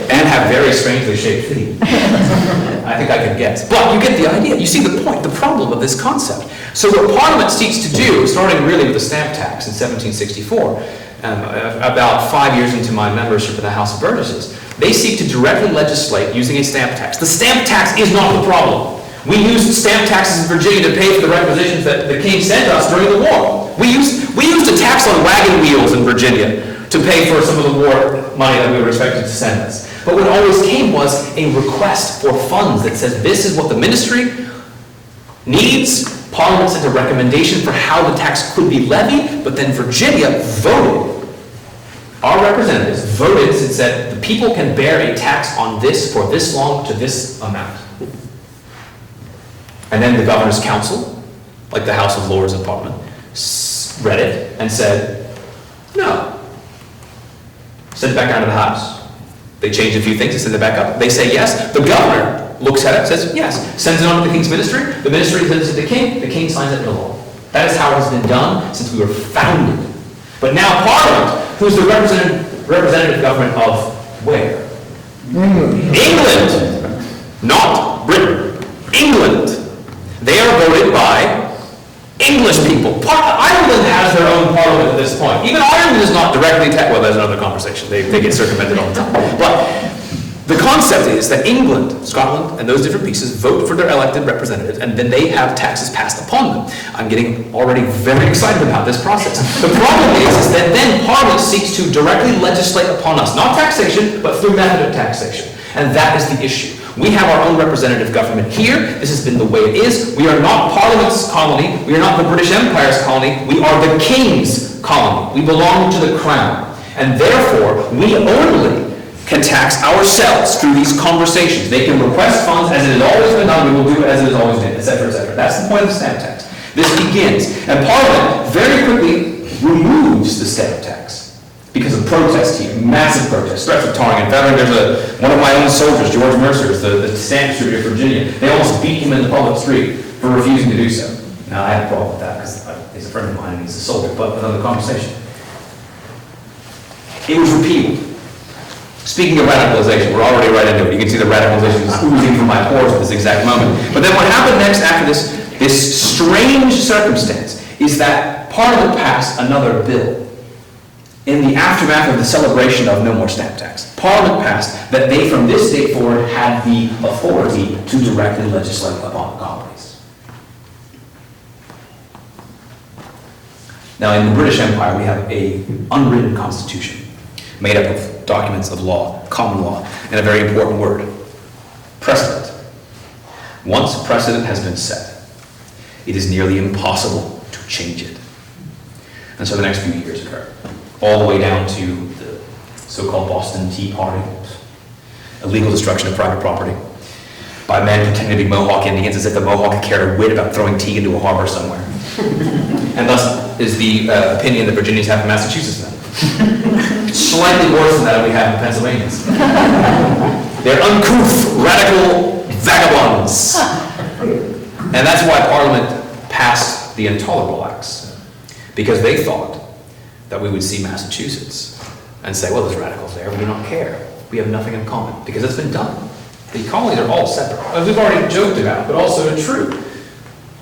and have very strangely shaped feet. I think I can guess. But you get the idea. You see the point, the problem of this concept. So what Parliament seeks to do, starting really with the stamp tax in 1764, about 5 years into my membership in the House of Burgesses, they seek to directly legislate using a stamp tax. The stamp tax is not the problem. We used stamp taxes in Virginia to pay for the requisitions that the king sent us during the war. We used a tax on wagon wheels in Virginia to pay for some of the war money that we were expected to send us. But what always came was a request for funds that says this is what the ministry needs. Parliament sent a recommendation for how the tax could be levied, but then Virginia voted. Our representatives voted and said the people can bear a tax on this for this long to this amount. And then the Governor's Council, like the House of Lords and Parliament, read it and said, no. Sent it back down to the House. They changed a few things, they send it back up. They say yes. The Governor looks at it, says yes. Sends it on to the King's Ministry. The Ministry sends it to the King signs it into law. That is how it has been done since we were founded. But now Parliament, who's the representative government of where? England. Not Britain. England. They are voted by English people. Ireland has their own parliament at this point. Even Ireland is not directly well, there's another conversation. They get circumvented all the time. But the concept is that England, Scotland, and those different pieces vote for their elected representatives, and then they have taxes passed upon them. I'm getting already very excited about this process. The problem is that then Parliament seeks to directly legislate upon us, not taxation, but through method of taxation. And that is the issue. We have our own representative government here. This has been the way it is. We are not Parliament's colony. We are not the British Empire's colony. We are the King's colony. We belong to the Crown. And therefore, we only can tax ourselves through these conversations. They can request funds as it has always been done. We will do it as it has always been, etc., etc. That's the point of the stamp tax. This begins. And Parliament very quickly removes the stamp tax. Because of protest here, massive protest, threats of tarring and feathering. There's one of my own soldiers, George Mercer, the stamp distributor of Virginia. They almost beat him in the public street for refusing to do so. Now, I have a problem with that because he's a friend of mine and he's a soldier, but another conversation. It was repealed. Speaking of radicalization, we're already right into it. You can see the radicalization is oozing from my pores at this exact moment. But then what happened next after this strange circumstance is that Parliament passed another bill. In the aftermath of the celebration of no more stamp tax, Parliament passed that they from this date forward had the authority to directly legislate upon colonies. Now in the British Empire we have an unwritten constitution made up of documents of law, common law, and a very important word, precedent. Once precedent has been set, it is nearly impossible to change it. And so the next few years occur. All the way down to the so-called Boston Tea Party, illegal destruction of private property by men pretending to be Mohawk Indians as if the Mohawk cared a whit about throwing tea into a harbor somewhere. And thus is the opinion that Virginians have in Massachusetts now. Slightly worse than that we have in Pennsylvanians. They're uncouth, radical vagabonds. And that's why Parliament passed the Intolerable Acts, because they thought that we would see Massachusetts and say, well, there's radicals there, we do not care. We have nothing in common, because it's been done. The colonies are all separate, as we've already joked about, but also true.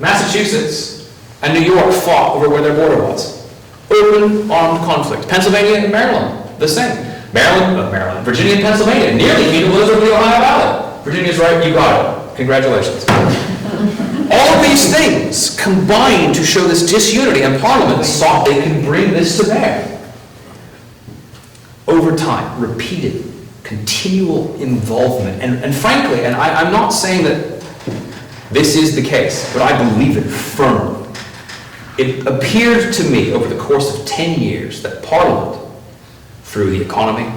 Massachusetts and New York fought over where their border was. Open, armed conflict. Pennsylvania and Maryland, the same. Virginia and Pennsylvania, nearly beat the Blizzard of the Ohio Valley. Virginia's right, you got it. Congratulations. All of these things combined to show this disunity, and Parliament thought they could bring this to bear. Over time, repeated, continual involvement, and frankly, and I'm not saying that this is the case, but I believe it firmly. It appeared to me over the course of 10 years that Parliament, through the economy,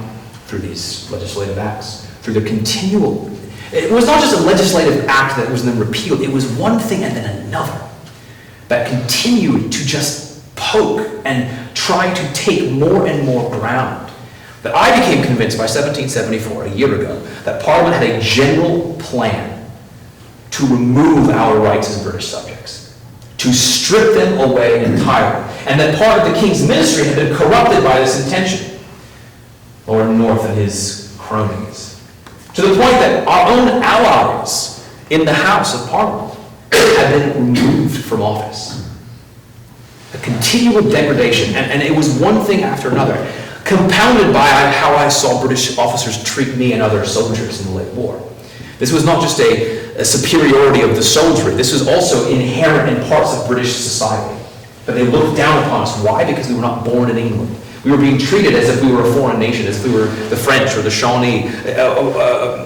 through these legislative acts, through the continual, it was not just a legislative act that was then repealed, it was one thing and then another that continued to just poke and try to take more and more ground. That I became convinced by 1774, a year ago, that Parliament had a general plan to remove our rights as British subjects, to strip them away entirely, and that part of the King's ministry had been corrupted by this intention. or North and his cronies. To the point that our own allies in the House of Parliament had been removed from office. A continual degradation, and it was one thing after another, compounded by how I saw British officers treat me and other soldiers in the late war. This was not just a superiority of the soldiery, this was also inherent in parts of British society. That they looked down upon us. Why? Because we were not born in England. We were being treated as if we were a foreign nation, as if we were the French or the Shawnee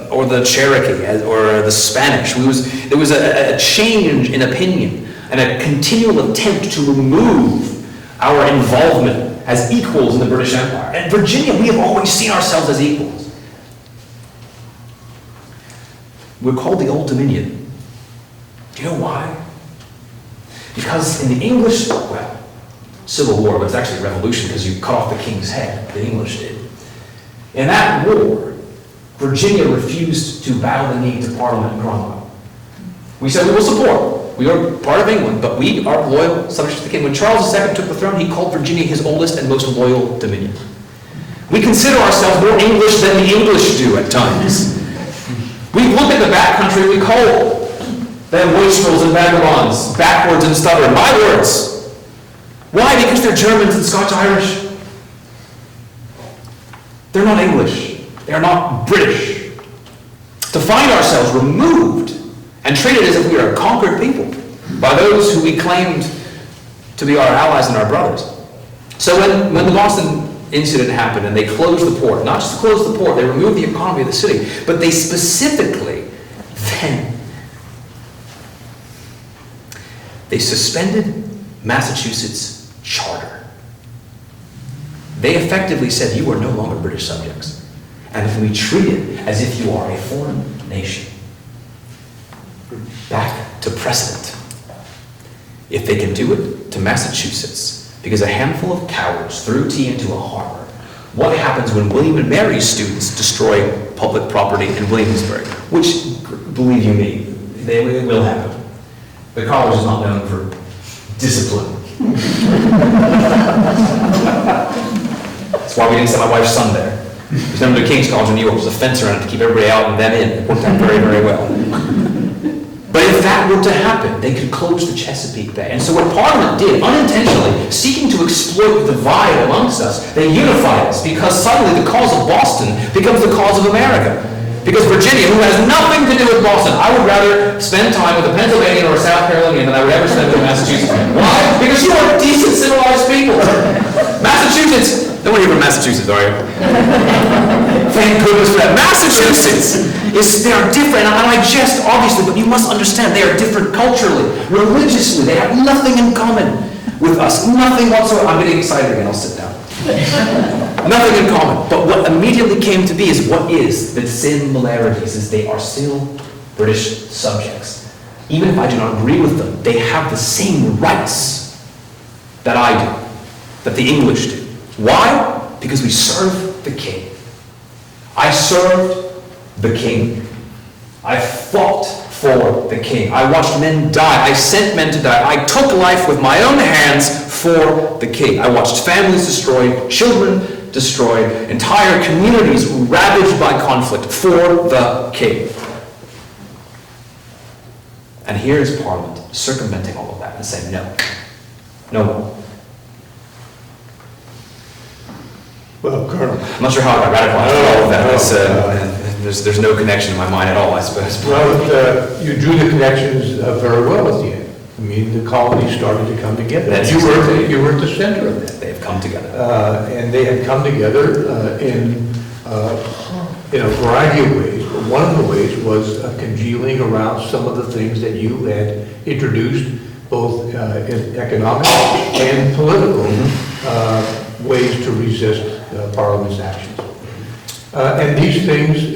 or the Cherokee or the Spanish. There was a change in opinion and a continual attempt to remove our involvement as equals in the British Empire. And Virginia, we have always seen ourselves as equals. We're called the Old Dominion. Do you know why? Because in the English, Civil War, but it's actually a revolution because you cut off the king's head, the English did. In that war, Virginia refused to bow the knee to Parliament and Cromwell. We said we will support. We are part of England, but we are loyal subjects to the king. When Charles II took the throne, he called Virginia his oldest and most loyal dominion. We consider ourselves more English than the English do at times. We look at the backcountry, we call them wastrels and vagabonds, backwards and stubborn. My words. Why? Because they're Germans and Scotch-Irish. They're not English. They are not British. To find ourselves removed and treated as if we are a conquered people by those who we claimed to be our allies and our brothers. So when the Boston incident happened and they closed the port, not just closed the port, they removed the economy of the city, but they specifically then they suspended Massachusetts' charter. They effectively said, you are no longer British subjects, and if we treat it as if you are a foreign nation. Back to precedent. If they can do it to Massachusetts, because a handful of cowards threw tea into a harbor, what happens when William and Mary's students destroy public property in Williamsburg? Which, believe you me, it will happen. The college is not known for discipline. That's why we didn't send my wife's son there. There's never to King's College in New York. There's a fence around it to keep everybody out and them in. It worked out very, very well. But if that were to happen, they could close the Chesapeake Bay. And so what Parliament did, unintentionally, seeking to exploit the divide amongst us, they unified us, because suddenly the cause of Boston becomes the cause of America. Because Virginia, who has nothing to do with Boston, I would rather spend time with a Pennsylvanian or a South Carolinian than I would ever spend with a Massachusetts. Why? Because you are decent, civilized people. Massachusetts, no one here from Massachusetts, are you? Thank goodness for that. Massachusetts they are different, and I jest, obviously, but you must understand they are different culturally, religiously. They have nothing in common with us. Nothing whatsoever. I'm getting excited again. I'll sit down. Nothing in common. But what immediately came to be is what is the similarities is they are still British subjects. Even if I do not agree with them, they have the same rights that I do, that the English do. Why? Because we serve the king. I served the king. I fought for the king. I watched men die. I sent men to die. I took life with my own hands for the king. I watched families destroyed, children destroyed, entire communities ravaged by conflict for the king. And here is Parliament circumventing all of that and saying, no, no more.
Well, Colonel.
I'm not sure how I got radicalized with all of that. There's no connection in my mind at all, I suppose.
Well, you drew the connections very well at the end. I mean, the colonies started to come together. You were at the center of that.
They have come together.
And they had come together in a variety of ways. But one of the ways was congealing around some of the things that you had introduced, both in economic and political ways to resist Parliament's actions. And these things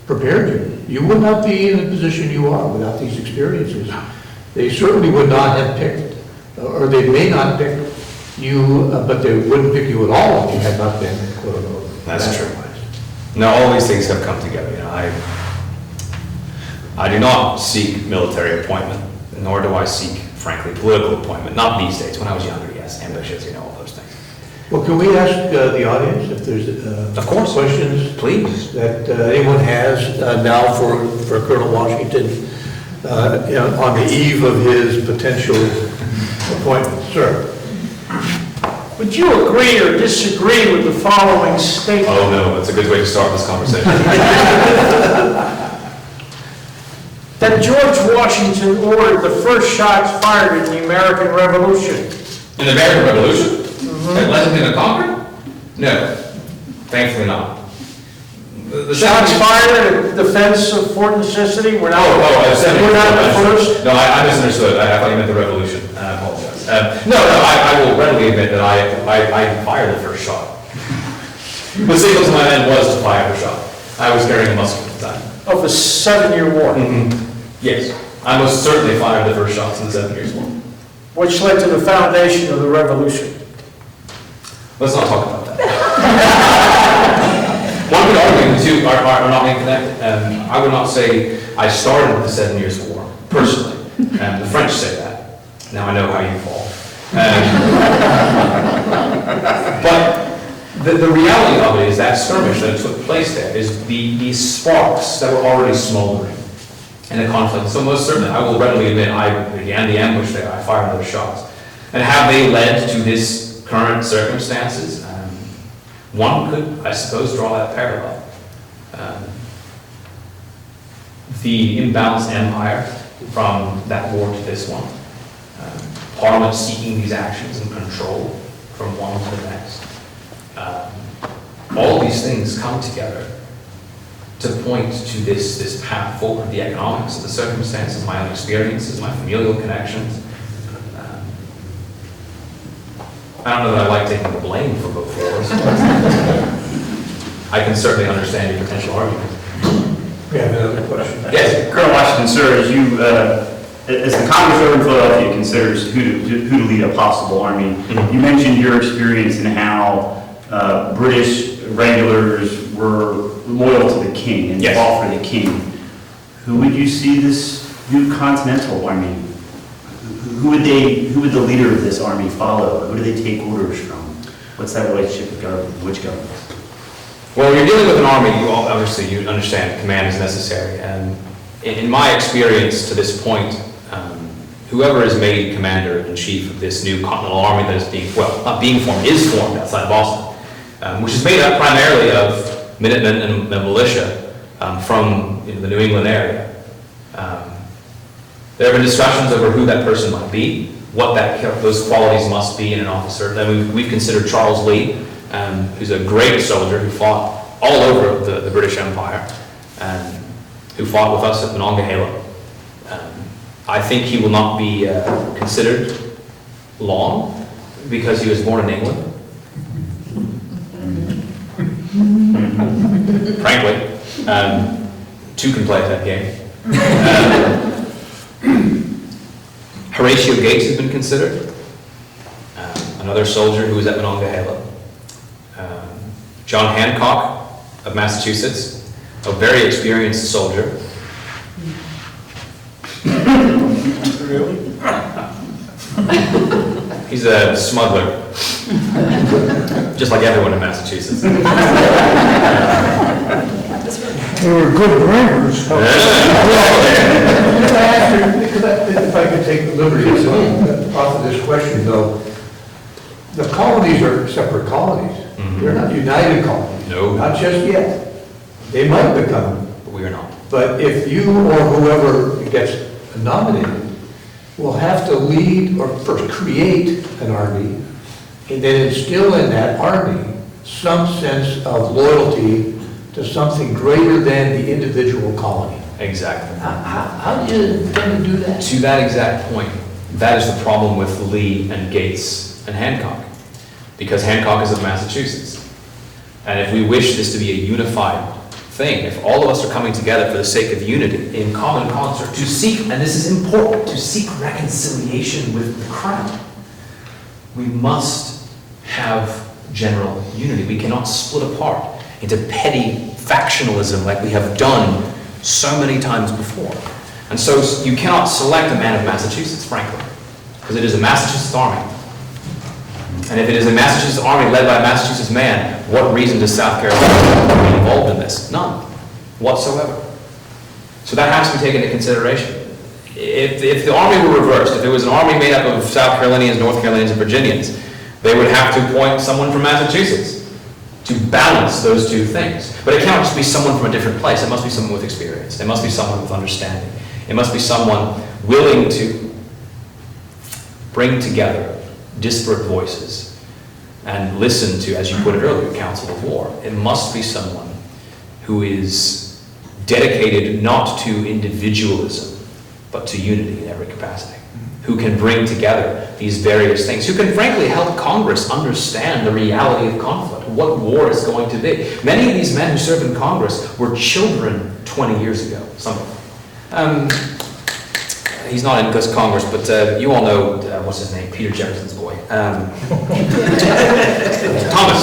prepared you. You would not be in the position you are without these experiences. They certainly would not have picked, or they may not pick you, but they wouldn't pick you at all if you had not been, quote unquote.
That's true. No, all these things have come together. You know, I do not seek military appointment, nor do I seek, frankly, political appointment. Not these days. When I was younger, yes, ambitious, all those things.
Well, can we ask the audience if there's
Of course.
questions
Please.
that anyone has now for Colonel Washington on the eve of his potential appointment? Sir?
Would you agree or disagree with the following statement?
Oh, no, that's a good way to start this conversation.
That George Washington ordered the first shots fired in the American Revolution.
In the American Revolution? At Lexington and Concord? No, thankfully not. The
Shots fired in defense of Fort Necessity were not,
I said
were not the first?
No, I misunderstood. I thought you meant the Revolution. I apologize. No, I will readily admit that I fired the first shot. The signal to my men was to fire the shot. I was carrying a musket at the time.
Of the 7-Year War,
Yes, I most certainly fired the first shots in the 7 Years' War.
which led to the foundation of the Revolution.
Let's not talk about that. One could argue the two are not connected. I would not say I started the 7 Years' War, personally. The French say that. Now I know how you fall. But the reality of it is that skirmish that took place there is these sparks that were already smoldering in the conflict. So most certainly, I will readily admit, I began the ambush there. I fired those shots. And have they led to this current circumstances? One could, I suppose, draw that parallel. The imbalanced empire from that war to this one. Parliament seeking these actions and control from one to the next. All these things come together to point to this path forward, the economics, the circumstances, my own experiences, my familial connections. I don't know that I like taking the blame for both wars. I can certainly understand your potential argument.
We have another question.
Yes, Colonel Washington, sir, as the Congress over in Philadelphia considers who to lead a possible army, you mentioned your experience in how British regulars were loyal to the king and fought for the king. Who would you see this new continental army? Who would the leader of this army follow? Who do they take orders from? What's that relationship with government? Which governments?
Well, you're dealing with an army, obviously you understand command is necessary. And in my experience to this point, whoever is made commander-in-chief of this new continental army that is is formed outside Boston, which is made up primarily of minutemen and militia from the New England area. There have been discussions over who that person might be, what those qualities must be in an officer. Then we've considered Charles Lee, who's a great soldier who fought all over the British Empire, who fought with us at Monongahela. I think he will not be considered long because he was born in England. Frankly, two can play that game. Horatio Gates has been considered, another soldier who was at Monongahela. John Hancock of Massachusetts, a very experienced soldier.
Really?
He's a smuggler, just like everyone in Massachusetts.
They were good bringers.
If I could take the liberty of off of this question, though, the colonies are separate colonies. They're not united colonies.
No.
Not just yet. They might become.
But we are not.
But if you or whoever gets nominated will have to lead or first create an army and then instill in that army some sense of loyalty to something greater than the individual colony.
Exactly.
How do you going to do that?
To that exact point, that is the problem with Lee and Gates and Hancock, because Hancock is of Massachusetts. And if we wish this to be a unified thing, if all of us are coming together for the sake of unity, in common concert, to seek, and this is important, to seek reconciliation with the crown, we must have general unity. We cannot split apart into petty factionalism like we have done so many times before. And so you cannot select a man of Massachusetts, frankly, because it is a Massachusetts army. And if it is a Massachusetts army led by a Massachusetts man, what reason does South Carolina be involved in this? None whatsoever. So that has to be taken into consideration. If the army were reversed, if it was an army made up of South Carolinians, North Carolinians, and Virginians, they would have to appoint someone from Massachusetts to balance those two things. But it cannot just be someone from a different place. It must be someone with experience. It must be someone with understanding. It must be someone willing to bring together disparate voices and listen to, as you put it earlier, counsel of war. It must be someone who is dedicated not to individualism, but to unity in every capacity, who can bring together these various things, who can frankly help Congress understand the reality of conflict, what war is going to be. Many of these men who served in Congress were children 20 years ago, some of them. He's not in Congress, but you all know, what's his name, Peter Jefferson's boy. Thomas.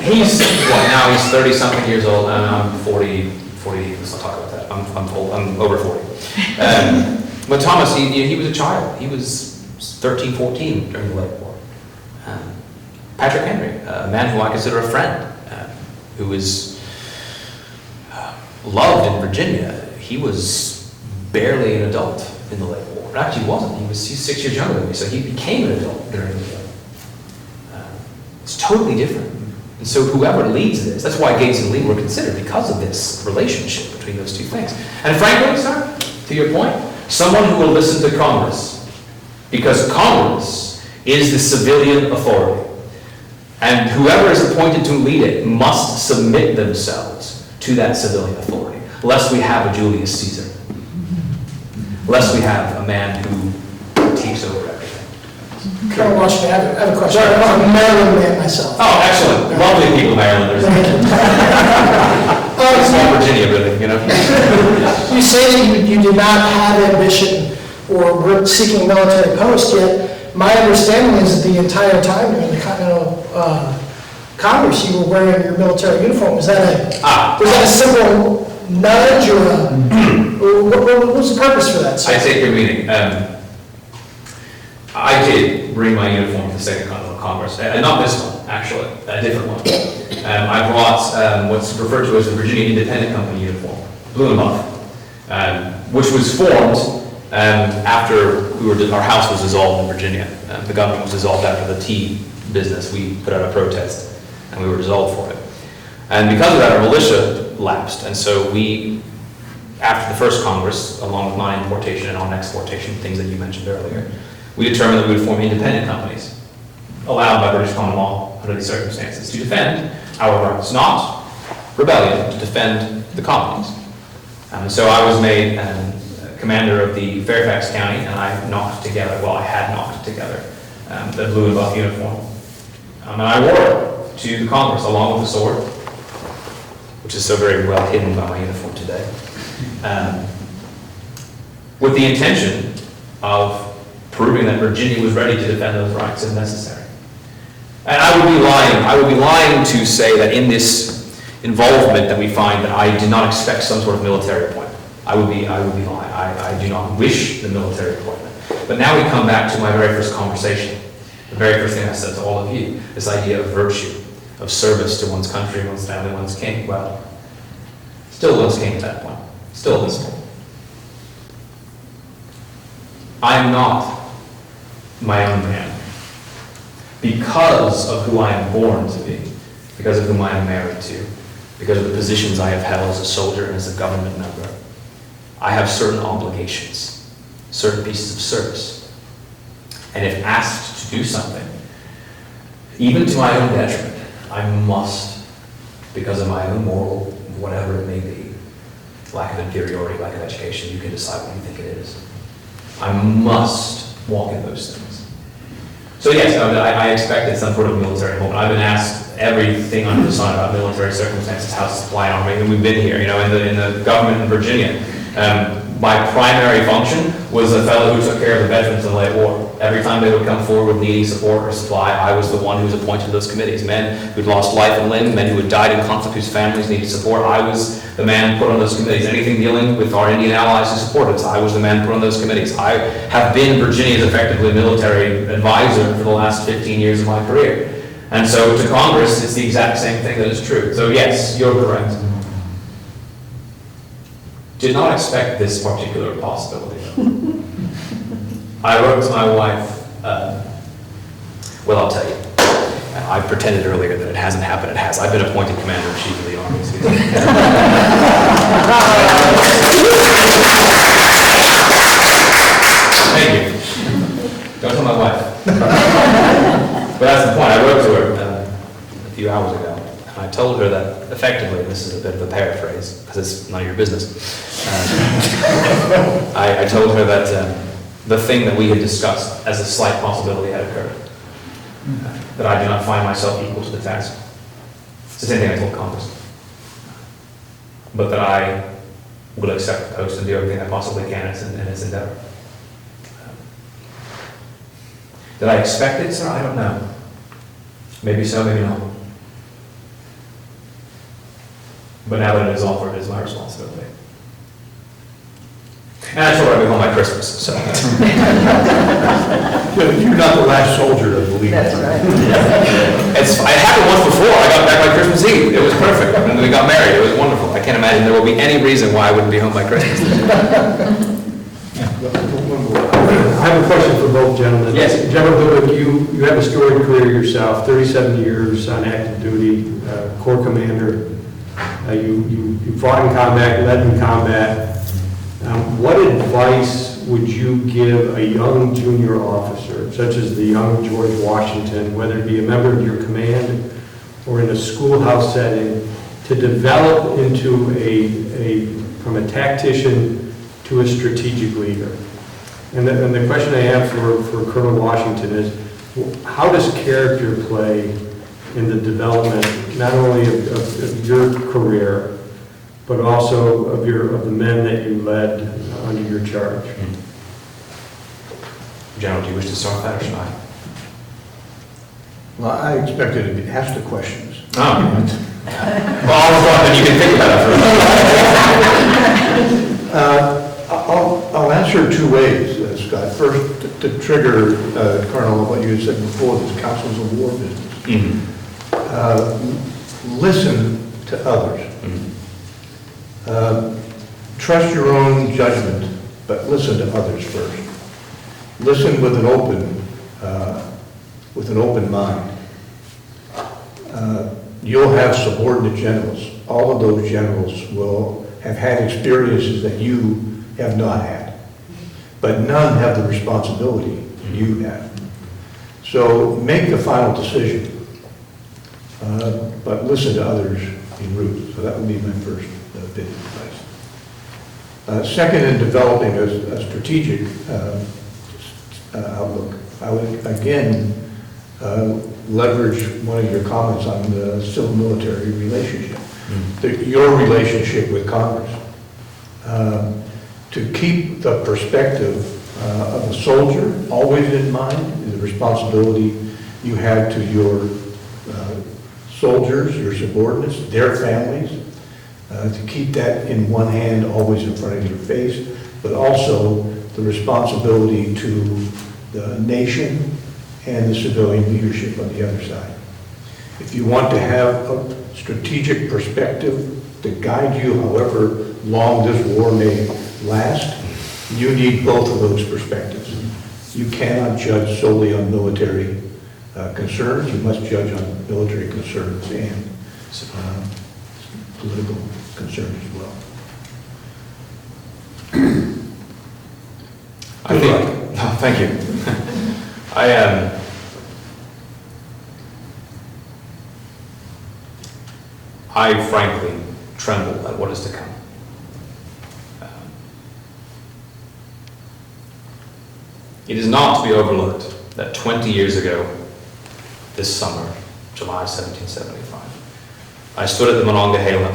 He's, what, now he's 30-something years old, I'm 40, let's not talk about that, I'm old, I'm over 40. But Thomas, he was a child. He was 13, 14 during the late war. Patrick Henry, a man who I consider a friend, who was loved in Virginia. He was barely an adult in the late war. Actually, he wasn't. He's 6 years younger than me, so he became an adult during the war. It's totally different. And so whoever leads this, that's why Gates and Lee were considered, because of this relationship between those two things. And frankly, sir, to your point, someone who will listen to Congress, because Congress is the civilian authority. And whoever is appointed to lead it must submit themselves to that civilian authority, lest we have a Julius Caesar, lest we have a man who takes over everything.
Colonel Washington, I have a question. I'm a Maryland man myself.
Oh, excellent. Lovely people, Marylanders. Small Virginia, really, you know.
You say that you did not have ambition or were seeking a military post, yet my understanding is that the entire time during the Continental Congress, you were wearing your military uniform. Was that a simple nudge or what was the purpose for that?
I take your meaning. I did bring my uniform to the Second Continental Congress, not this one, actually, a different one. I brought what's referred to as the Virginia Independent Company uniform, blue and buff, which was formed after our house was dissolved in Virginia. The government was dissolved after the tea business. We put out a protest, and we were dissolved for it. And because of that, our militia lapsed, and so we, after the first Congress, along with non-importation and on-exportation, things that you mentioned earlier, we determined that we would form independent companies, allowed by British common law under these circumstances, to defend our rights, not rebellion, to defend the colonies. And so I was made commander of the Fairfax County, and I had knocked together the blue and buff uniform. And I wore it to the Congress along with the sword, which is so very well hidden by my uniform today, with the intention of proving that Virginia was ready to defend those rights if necessary. And I would be lying to say that in this involvement that we find that I did not expect some sort of military appointment. I would be lying. I do not wish the military appointment. But now we come back to my very first conversation. The very first thing I said to all of you, this idea of virtue, of service to one's country, one's family, one's king. Well, still one's king at that point. Still this point. I am not my own man because of who I am born to be, because of whom I am married to, because of the positions I have held as a soldier and as a government member. I have certain obligations, certain pieces of service. And if asked to do something, even to my own detriment, I must, because of my own moral, whatever it may be, lack of inferiority, lack of education, you can decide what you think it is. I must walk in those things. So yes, I expected some sort of military involvement. I've been asked everything under the sun about military circumstances, how to supply an army, and we've been here, in the government in Virginia. My primary function was a fellow who took care of the veterans in the late war. Every time they would come forward with needing support or supply, I was the one who was appointed to those committees. Men who'd lost life and limb, men who had died in conflict whose families needed support, I was the man put on those committees. Anything dealing with our Indian allies who supported us, I was the man put on those committees. I have been Virginia's effectively military advisor for the last 15 years of my career. And so to Congress, it's the exact same thing that is true. So yes, you're correct. Did not expect this particular possibility. I wrote to my wife, well, I'll tell you. I pretended earlier that it hasn't happened. It has. I've been appointed Commander-in-Chief of the Army. Thank you. Don't tell my wife. But that's the point. I wrote to her a few hours ago. I told her that, effectively, this is a bit of a paraphrase, because it's none of your business. I told her that the thing that we had discussed as a slight possibility had occurred. That I do not find myself equal to the task. It's the same thing I told Congress. But that I will accept the post and do everything I possibly can in its endeavor. Did I expect it, sir? I don't know. Maybe so, maybe not. But now that it is offered, it is my responsibility. And I told her I'd be home by Christmas, so.
You're not the last soldier, I believe.
That's right.
It happened once before. I got back by Christmas Eve. It was perfect. And we got married. It was wonderful. I can't imagine there will be any reason why I wouldn't be home by Christmas.
I have a question for both gentlemen.
Yes.
General Dubik, you have a storied career yourself, 37 years on active duty, Corps Commander. You fought in combat, led in combat. What advice would you give a young junior officer, such as the young George Washington, whether it be a member of your command or in a schoolhouse setting, to develop into from a tactician to a strategic leader? And the question I have for Colonel Washington is, how does character play in the development, not only of your career, but also of the men that you led under your charge?
General, do you wish to start that, or should I?
Well, I expected to ask the questions.
Oh. Well, then you can think about it for a moment.
I'll answer two ways, Scott. First, to trigger, Colonel, what you had said before, this councils of war business. Listen to others. Trust your own judgment, but listen to others first. Listen with an open mind. You'll have subordinate generals. All of those generals will have had experiences that you have not had, but none have the responsibility you have. So make the final decision, but listen to others en route. So that would be my first bit of advice. Second, in developing a strategic outlook, I would again leverage one of your comments on the civil-military relationship, your relationship with Congress. To keep the perspective of the soldier always in mind, the responsibility you have to your soldiers, your subordinates, their families, to keep that in one hand always in front of your face, but also the responsibility to the nation and the civilian leadership on the other side. If you want to have a strategic perspective to guide you however long this war may last, you need both of those perspectives. You cannot judge solely on military concerns. You must judge on military concerns and political concerns as well.
I think, thank you. I frankly tremble at what is to come. It is not to be overlooked that 20 years ago, this summer, July 1775, I stood at the Monongahela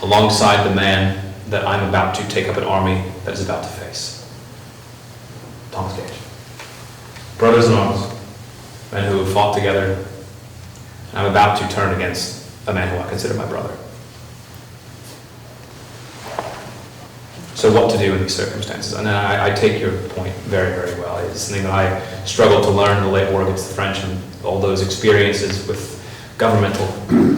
alongside the man that I'm about to take up an army that is about to face. Thomas Gage. Brothers in arms, men who have fought together, and I'm about to turn against a man who I consider my brother. So what to do in these circumstances? And I take your point very, very well. It's something that I struggled to learn in the late war against the French, and all those experiences with governmental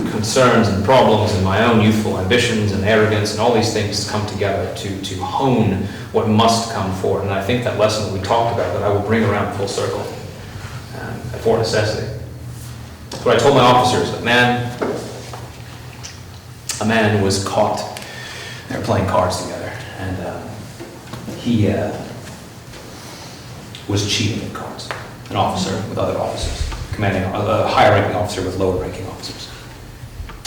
concerns and problems and my own youthful ambitions and arrogance and all these things come together to hone what must come forward. And I think that lesson that we talked about, that I will bring around full circle for necessity. That's what I told my officers. A man was caught. They were playing cards together, and he was cheating at cards. An officer with other officers. Commanding a higher ranking officer with lower ranking officers.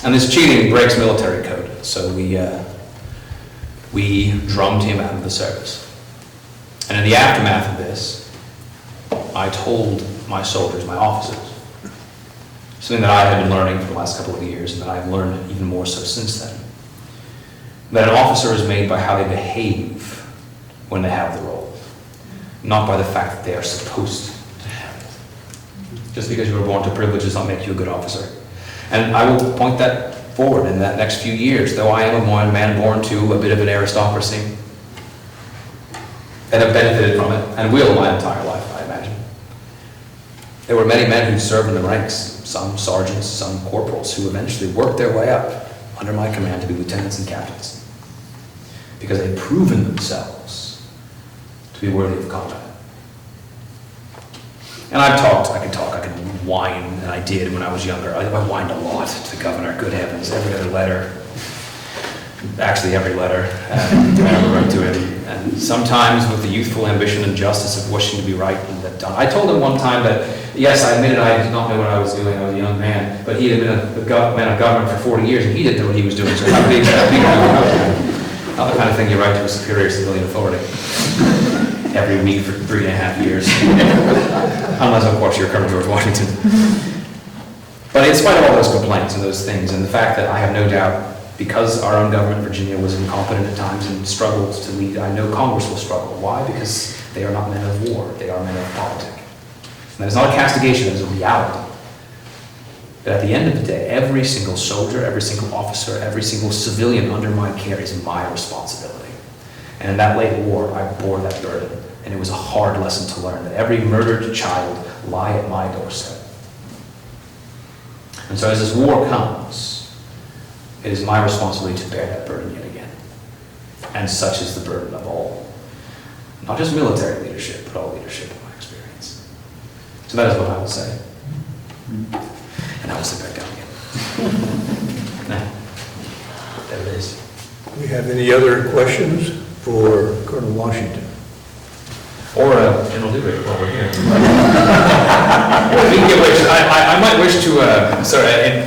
And this cheating breaks military code, so we drummed him out of the service. And in the aftermath of this, I told my soldiers, my officers, something that I had been learning for the last couple of years, and that I've learned even more so since then, that an officer is made by how they behave when they have the role, not by the fact that they are supposed to have it. Just because you were born to privilege does not make you a good officer. And I will point that forward in that next few years, though I am a man born to a bit of an aristocracy, and have benefited from it, and will my entire life, I imagine. There were many men who served in the ranks, some sergeants, some corporals, who eventually worked their way up under my command to be lieutenants and captains, because they'd proven themselves to be worthy of combat. And I've talked, I could whine, and I did when I was younger. I whined a lot to the governor, good heavens, every other letter, actually every letter I ever wrote to him. And sometimes with the youthful ambition and justice of wishing to be right and that done. I told him one time that, yes, I admitted I did not know what I was doing, I was a young man, but he had been a man of government for 40 years and he didn't know what he was doing, so how could he expect me to know? Not the kind of thing you write to a superior civilian authority every week for 3.5 years. Unless, of course, you're Colonel George Washington. But in spite of all those complaints and those things, and the fact that I have no doubt, because our own government in Virginia was incompetent at times and struggled to lead, I know Congress will struggle. Why? Because they are not men of war, they are men of politics. And that is not a castigation, that is a reality. But at the end of the day, every single soldier, every single officer, every single civilian under my care is my responsibility. And in that late war, I bore that burden. And it was a hard lesson to learn, that every murdered child lie at my doorstep. And so as this war comes, it is my responsibility to bear that burden yet again. And such is the burden of all, not just military leadership, but all leadership in my experience. So that is what I will say. And I will sit back down again. Now, there it is.
Do we have any other questions for Colonel Washington?
Or General Dubik while we're here. I might wish to,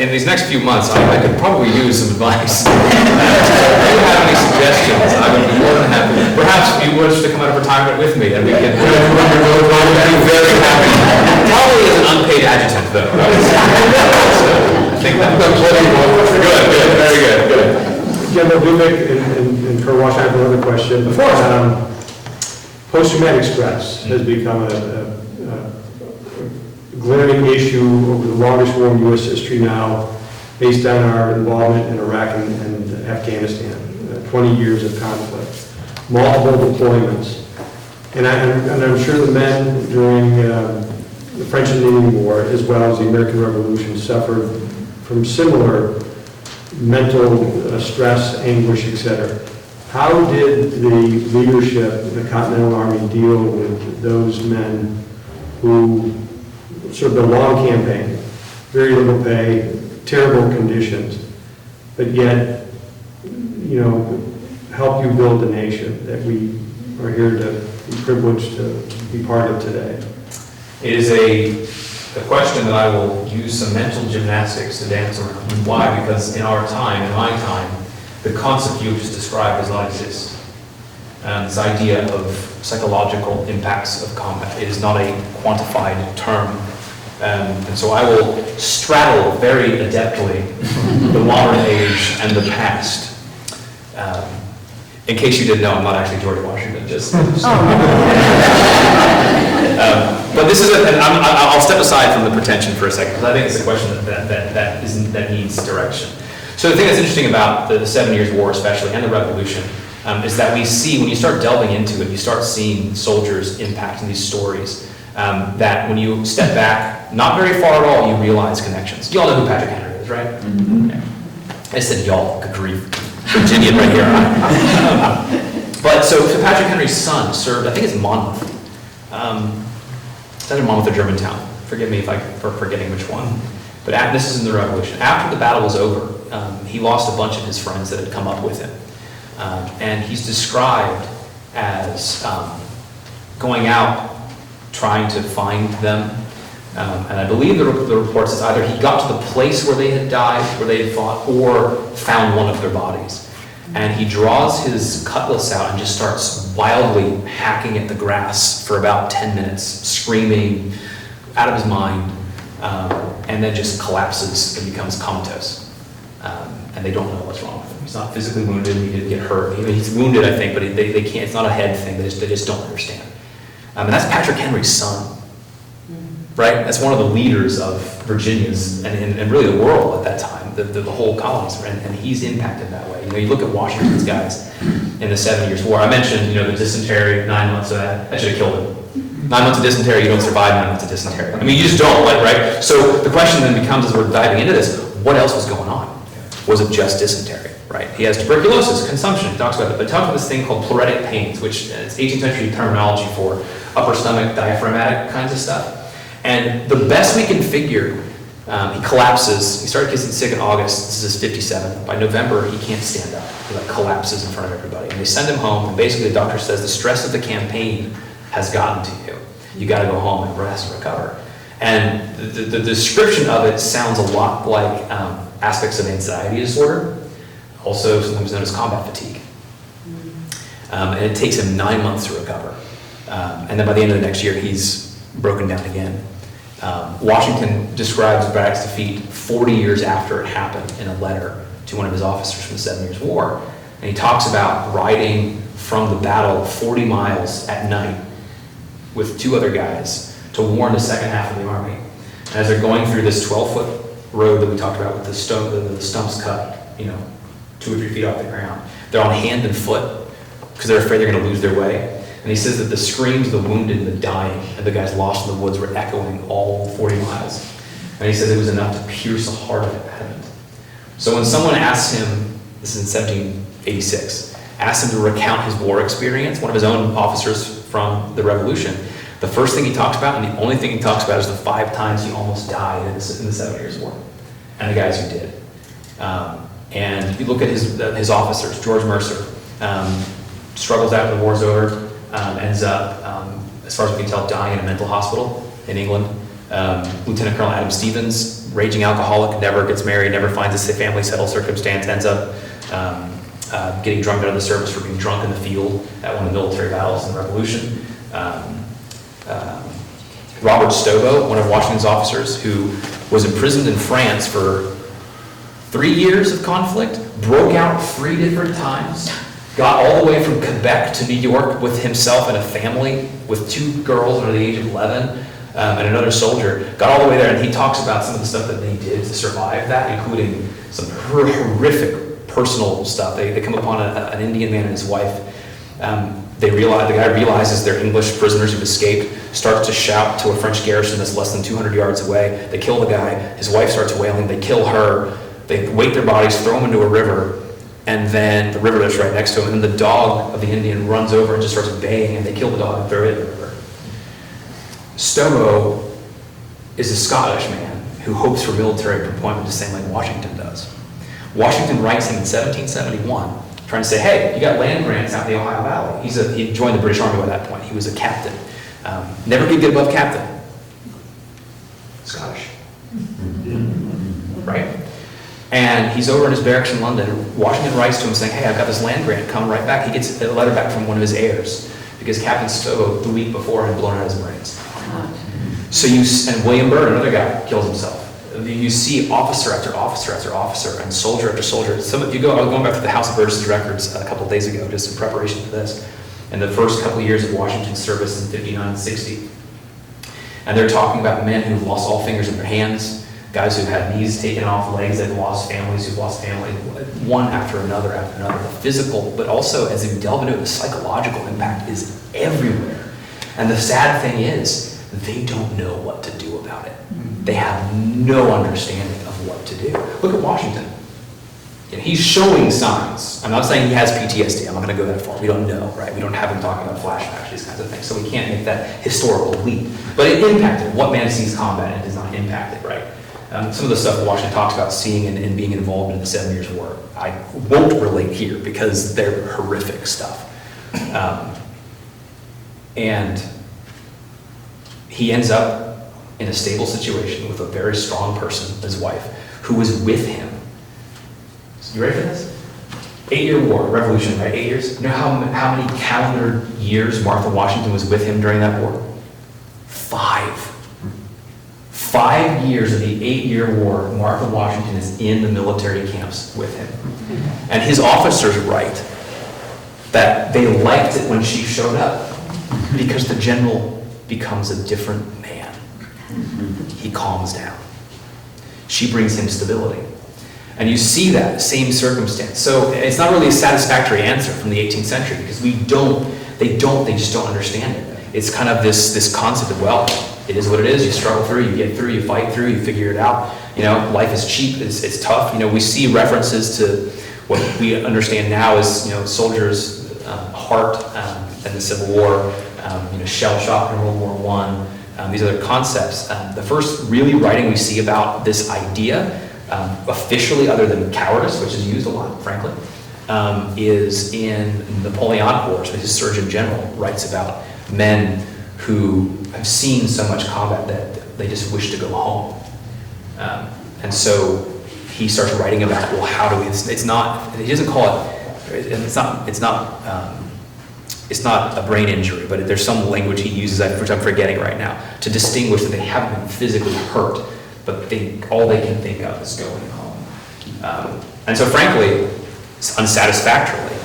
in these next few months, I could probably use some advice. If you have any suggestions, I would be more than happy. Perhaps you wish to come out of retirement with me, and we can be very happy. Probably as an unpaid adjutant, though. So, I think that would be good, very good.
General Dubik and Colonel Washington, I have another question. Before post-traumatic stress has become a glaring issue over the longest war in U.S. history now, based on our involvement in Iraq and Afghanistan. 20 years of conflict, multiple deployments. And I'm sure the men during the French and Indian War, as well as the American Revolution, suffered from similar mental stress, anguish, etc. How did the leadership in the Continental Army deal with those men who served a long campaign, very little pay, terrible conditions, but yet, you know, help you build a nation that we are here to be privileged to be part of today?
It is a question that I will use some mental gymnastics to dance around. Why? Because in our time, in my time, the concept you just described does not exist. This idea of psychological impacts of combat, it is not a quantified term. And so I will straddle very adeptly the modern age and the past. In case you didn't know, I'm not actually George Washington, just. But this is, I'll step aside from the pretension for a second, because I think it's a question that needs direction. So the thing that's interesting about the 7 Years' War especially, and the Revolution, is that we see, when you start delving into it, you start seeing soldiers impacting these stories, that when you step back, not very far at all, you realize connections. You all know who Patrick Henry is, right? Mm-hmm. Yeah. I said y'all, good grief. Virginian right here. But so Patrick Henry's son served, I think it's Monmouth. It's either Monmouth or Germantown. Forgive me for forgetting which one. But this is in the Revolution. After the battle was over, he lost a bunch of his friends that had come up with him. And he's described as going out, trying to find them. And I believe the report says either he got to the place where they had died, where they had fought, or found one of their bodies. And he draws his cutlass out and just starts wildly hacking at the grass for about 10 minutes, screaming out of his mind, and then just collapses and becomes comatose. And they don't know what's wrong with him. He's not physically wounded, he didn't get hurt. I mean, he's wounded, I think, but they can't, it's not a head thing, they just don't understand. And that's Patrick Henry's son, right? That's one of the leaders of Virginia's, and really the world at that time, the whole colonies, and he's impacted that way. You know, you look at Washington's guys in the 7 Years' War. I mentioned, the dysentery, 9 months of that should have killed him. 9 months of dysentery, you don't survive 9 months of dysentery. I mean, you just don't, right? So the question then becomes, as we're diving into this, what else was going on? Was it just dysentery, right? He has tuberculosis, consumption, he talks about it, but he talks about this thing called pleuritic pains, which is 18th century terminology for upper stomach, diaphragmatic kinds of stuff. And the best we can figure, he collapses. He started getting sick in August. This is his 57th. By November, he can't stand up. He collapses in front of everybody. And they send him home. And basically, the doctor says the stress of the campaign has gotten to you. You got to go home and rest and recover. And the description of it sounds a lot like aspects of anxiety disorder, also sometimes known as combat fatigue. And it takes him 9 months to recover. And then by the end of the next year, he's broken down again. Washington describes Braddock's defeat 40 years after it happened in a letter to one of his officers from the 7 Years' War. And he talks about riding from the battle 40 miles at night with 2 other guys to warn the second half of the army. And as they're going through this 12-foot road that we talked about with the stumps cut, 2 or 3 feet off the ground, they're on hand and foot because they're afraid they're going to lose their way. And he says that the screams, the wounded, and the dying, and the guys lost in the woods were echoing all 40 miles. And he says it was enough to pierce the heart of adamant. So when someone asks him, this is in 1786, asks him to recount his war experience, one of his own officers from the Revolution, the first thing he talks about, and the only thing he talks about, is the 5 times he almost died in the 7 Years' War, and the guys who did. And you look at his officers, George Mercer, struggles after the war's over, ends up, as far as we can tell, dying in a mental hospital in England. Lieutenant Colonel Adam Stevens, raging alcoholic, never gets married, never finds a family settled circumstance, ends up getting drunk out of the service for being drunk in the field at one of the military battles in the Revolution. Robert Stobo, one of Washington's officers, who was imprisoned in France for 3 years of conflict, broke out 3 different times, got all the way from Quebec to New York with himself and a family, with 2 girls under the age of 11, and another soldier, got all the way there, and he talks about some of the stuff that they did to survive that, including some horrific personal stuff. They come upon an Indian man and his wife. The guy realizes they're English prisoners who've escaped, starts to shout to a French garrison that's less than 200 yards away. They kill the guy. His wife starts wailing. They kill her. They weight their bodies, throw them into a river, and then the river that's right next to him, and then the dog of the Indian runs over and just starts baying, and they kill the dog and throw it in the river. Stobo is a Scottish man who hopes for military appointment the same like Washington does. Washington writes him in 1771, trying to say, hey, you got land grants out in the Ohio Valley. He joined the British Army by that point. He was a captain. Never could get above captain. Scottish. Right? And he's over in his barracks in London. Washington writes to him saying, hey, I've got this land grant, come right back. He gets a letter back from one of his heirs because Captain Stowe, the week before, had blown out his brains. And William Byrd, another guy, kills himself. you see officer after officer after officer and soldier after soldier. I was going back to the House of Burgesses records a couple of days ago, just in preparation for this, and the first couple of years of Washington's service in 59 and 60. And they're talking about men who've lost all fingers in their hands, guys who've had knees taken off, legs that have lost families, who've lost family, one after another after another. The physical, but also as we delve into it, the psychological impact is everywhere. And the sad thing is, they don't know what to do about it. They have no understanding of what to do. Look at Washington. He's showing signs. I'm not saying he has PTSD. I'm not going to go that far. We don't know, right? We don't have him talking about flashbacks, these kinds of things. So we can't make that historical leap. But it impacted. What man sees combat and does not impact it, right? Some of the stuff Washington talks about seeing and being involved in the 7 Years' War, I won't relate here because they're horrific stuff. And he ends up in a stable situation with a very strong person, his wife, who was with him. You ready for this? 8-year war, revolution, right? 8 years. You know how many calendar years Martha Washington was with him during that war? 5. 5 years of the 8-year war, Martha Washington is in the military camps with him. And his officers write that they liked it when she showed up because the general becomes a different man. He calms down. She brings him stability. And you see that same circumstance. So it's not really a satisfactory answer from the 18th century because they just don't understand it. It's kind of this concept of, well, it is what it is. You struggle through, you get through, you fight through, you figure it out. Life is cheap, it's tough. We see references to what we understand now as, soldiers' heart in the Civil War, shell shock in World War I. These other concepts. The first really writing we see about this idea, officially other than cowardice, which is used a lot, frankly, is in Napoleonic Wars. His Surgeon General writes about men who have seen so much combat that they just wish to go home. And so he starts writing about, well, how do we, it's not, he doesn't call it, it's not a brain injury, but there's some language he uses, which I'm forgetting right now, to distinguish that they haven't been physically hurt, but all they can think of is going home. And so frankly, unsatisfactorily,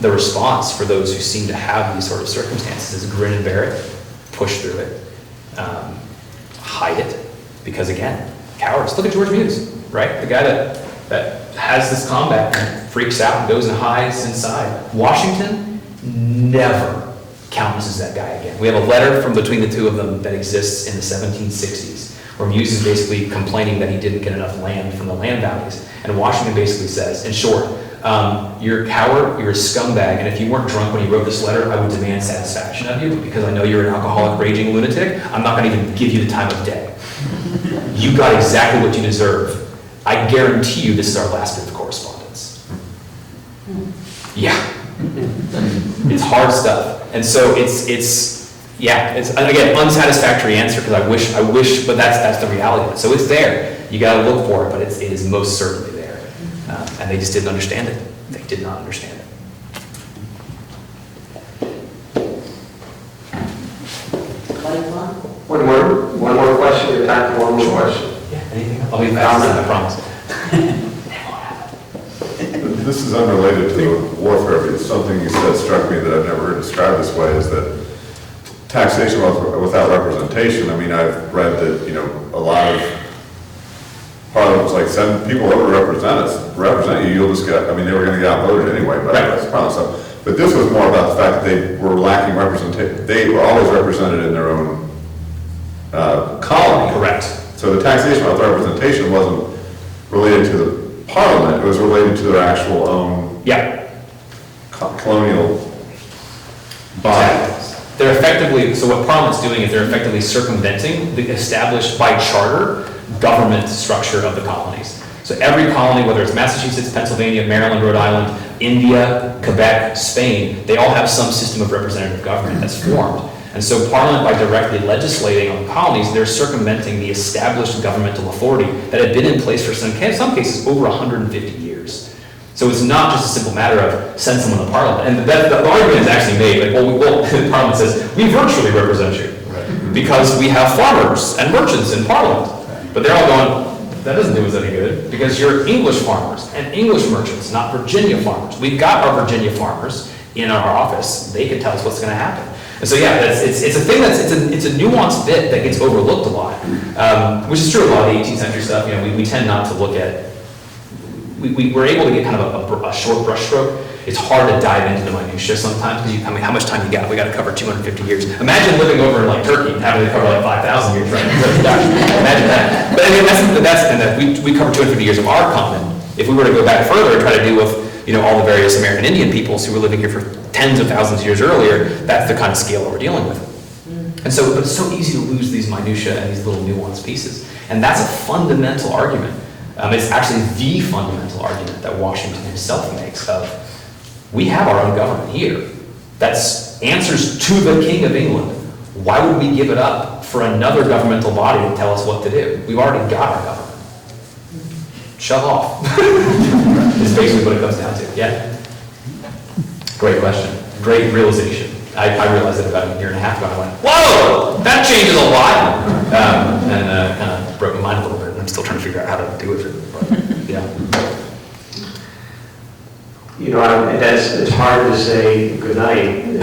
the response for those who seem to have these sort of circumstances is grin and bear it, push through it, hide it, because again, cowardice. Look at George Muse, right? The guy that has this combat and freaks out and goes and hides inside. Washington never countenances that guy again. We have a letter from between the two of them that exists in the 1760s, where Muse is basically complaining that he didn't get enough land from the land bounties. And Washington basically says, in short, you're a coward, you're a scumbag, and if you weren't drunk when you wrote this letter, I would demand satisfaction of you, but because I know you're an alcoholic, raging lunatic, I'm not going to even give you the time of day. You got exactly what you deserve. I guarantee you this is our last bit of correspondence. Yeah. It's hard stuff. And so it's again, unsatisfactory answer because I wish, but that's the reality of it. So it's there. You got to look for it, but it is most certainly there. And they just didn't understand it. They did not understand it.
One more question. We have time for one more question.
Yeah, anything else? I'll be fast, I promise.
This is unrelated to warfare, but it's something you said struck me that I've never heard described this way, is that taxation without representation. I mean, I've read that, a lot of parliaments, like send people over to represent you, you'll just get, they were going to get outvoted anyway, but that's the problem. So, but this was more about the fact that they were lacking representation. They were always represented in their own colony.
Correct.
So the taxation without representation wasn't related to the parliament, it was related to their actual own colonial body.
They're effectively, so what Parliament's doing is they're effectively circumventing the established by charter government structure of the colonies. So every colony, whether it's Massachusetts, Pennsylvania, Maryland, Rhode Island, India, Quebec, Spain, they all have some system of representative government that's formed. And so Parliament, by directly legislating on the colonies, they're circumventing the established governmental authority that had been in place for some cases over 150 years. So it's not just a simple matter of send someone to Parliament. And the argument is actually made, the Parliament says, we virtually represent you. Right. Because we have farmers and merchants in Parliament. But they're all going, that doesn't do us any good, because you're English farmers and English merchants, not Virginia farmers. We've got our Virginia farmers in our office. They can tell us what's going to happen. And so yeah, it's a thing it's a nuanced bit that gets overlooked a lot, which is true of a lot of the 18th century stuff. You know, we tend not to look at, we're able to get kind of a short brush stroke. It's hard to dive into the minutia sometimes, because I mean, how much time you got? We got to cover 250 years. Imagine living over in like Turkey and having to cover like 5,000 years, right? Imagine that. But I mean, we cover 250 years of our continent. If we were to go back further and try to deal with, you know, all the various American Indian peoples who were living here for tens of thousands of years earlier, that's the kind of scale that we're dealing with. And so, but it's so easy to lose these minutia and these little nuanced pieces. And that's a fundamental argument. It's actually the fundamental argument that Washington himself makes of, we have our own government here. That's answers to the King of England. Why would we give it up for another governmental body to tell us what to do? We've already got our government. Shove off. Is basically what it comes down to. Yeah. Great question. Great realization. I realized it about a year and a half ago. I went, whoa, that changes a lot. And kind of broke my mind a little bit. I'm still trying to figure out how to do it. But yeah.
You know, it's hard to say goodnight. And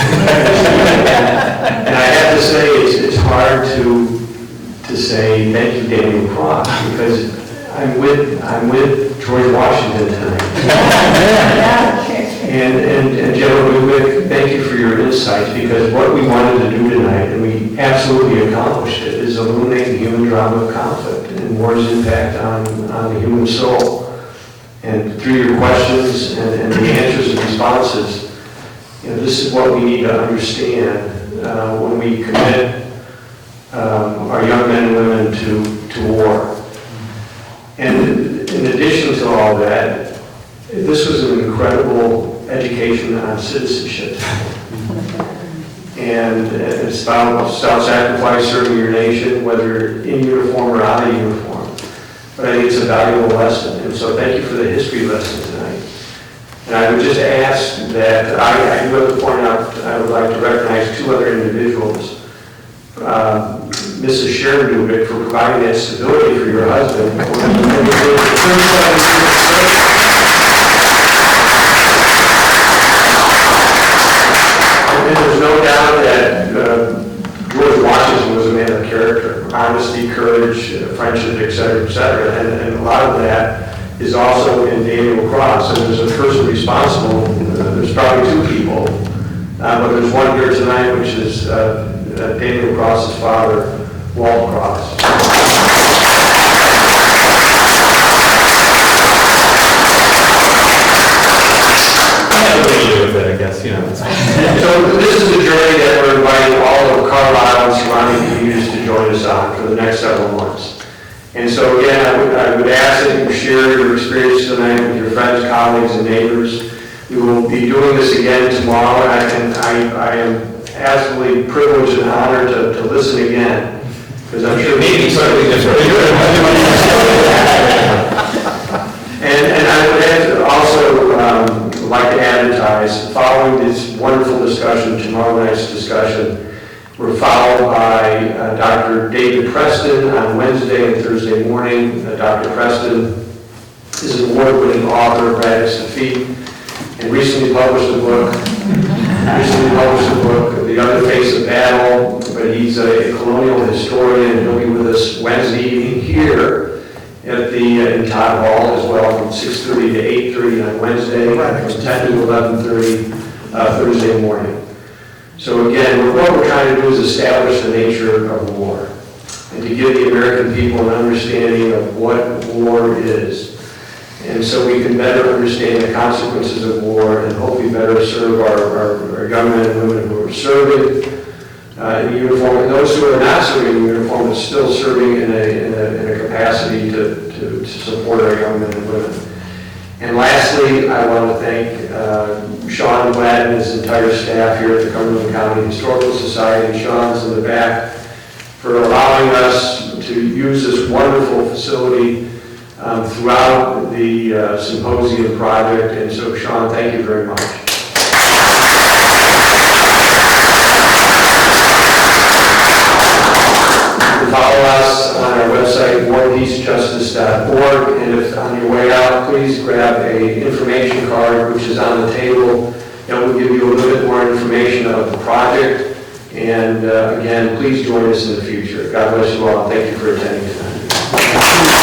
I have to say, it's hard to say thank you, Daniel Cross, because I'm with George Washington tonight. And General Dubik, thank you for your insights, because what we wanted to do tonight, and we absolutely accomplished it, is illuminate the human drama of conflict and war's impact on the human soul. And through your questions and the answers and responses, you know, this is what we need to understand when we commit our young men and women to war. And in addition to all that, this was an incredible education on citizenship. And it's about self-sacrifice, serving your nation, whether in uniform or out of uniform. But I think it's a valuable lesson, and so thank you for the history lesson tonight. And I would just ask that, I do have to point out, I would like to recognize two other individuals. Mrs. Sharon Dubik for providing that stability for your husband. And there's no doubt that George Washington was a man of character, honesty, courage, friendship, et cetera, and a lot of that is also in Daniel Cross. And there's a person responsible, there's probably two people, but there's one here tonight, which is Daniel Cross's father, Walt Cross.
I guess, you know.
So this is a journey that we're inviting all of Carlisle and surrounding communities to join us on for the next several months. And so again, I would ask that you share your experience tonight with your friends, colleagues, and neighbors. We will be doing this again tomorrow, and I am absolutely privileged and honored to listen again, because I'm sure maybe totally different. And I would also like to advertise, following this wonderful discussion, tomorrow night's discussion, we're followed by Dr. David Preston on Wednesday and Thursday morning. Dr. Preston is an award-winning author of Braddock's Defeat, and recently published a book, The Other Face of Battle, but he's a colonial historian, and he'll be with us Wednesday evening here at the in Todd Hall as well, from 6:30 to 8:30 on Wednesday, from 10 to 11:30 Thursday morning. So again, what we're trying to do is establish the nature of war, and to give the American people an understanding of what war is. And so we can better understand the consequences of war and hopefully better serve our young men and women who are serving in uniform, and those who are not serving in uniform but still serving in a capacity to support our young men and women. And lastly, I want to thank Sean Gladden and his entire staff here at the Cumberland County Historical Society. Sean's in the back, for allowing us to use this wonderful facility throughout the symposium project. And so, Sean, thank you very much. can follow us on our website, warpeacejustice.org, and if on your way out, please grab a information card, which is on the table. That will give you a little bit more information of the project. And again, please join us in the future. God bless you all, and thank you for attending tonight.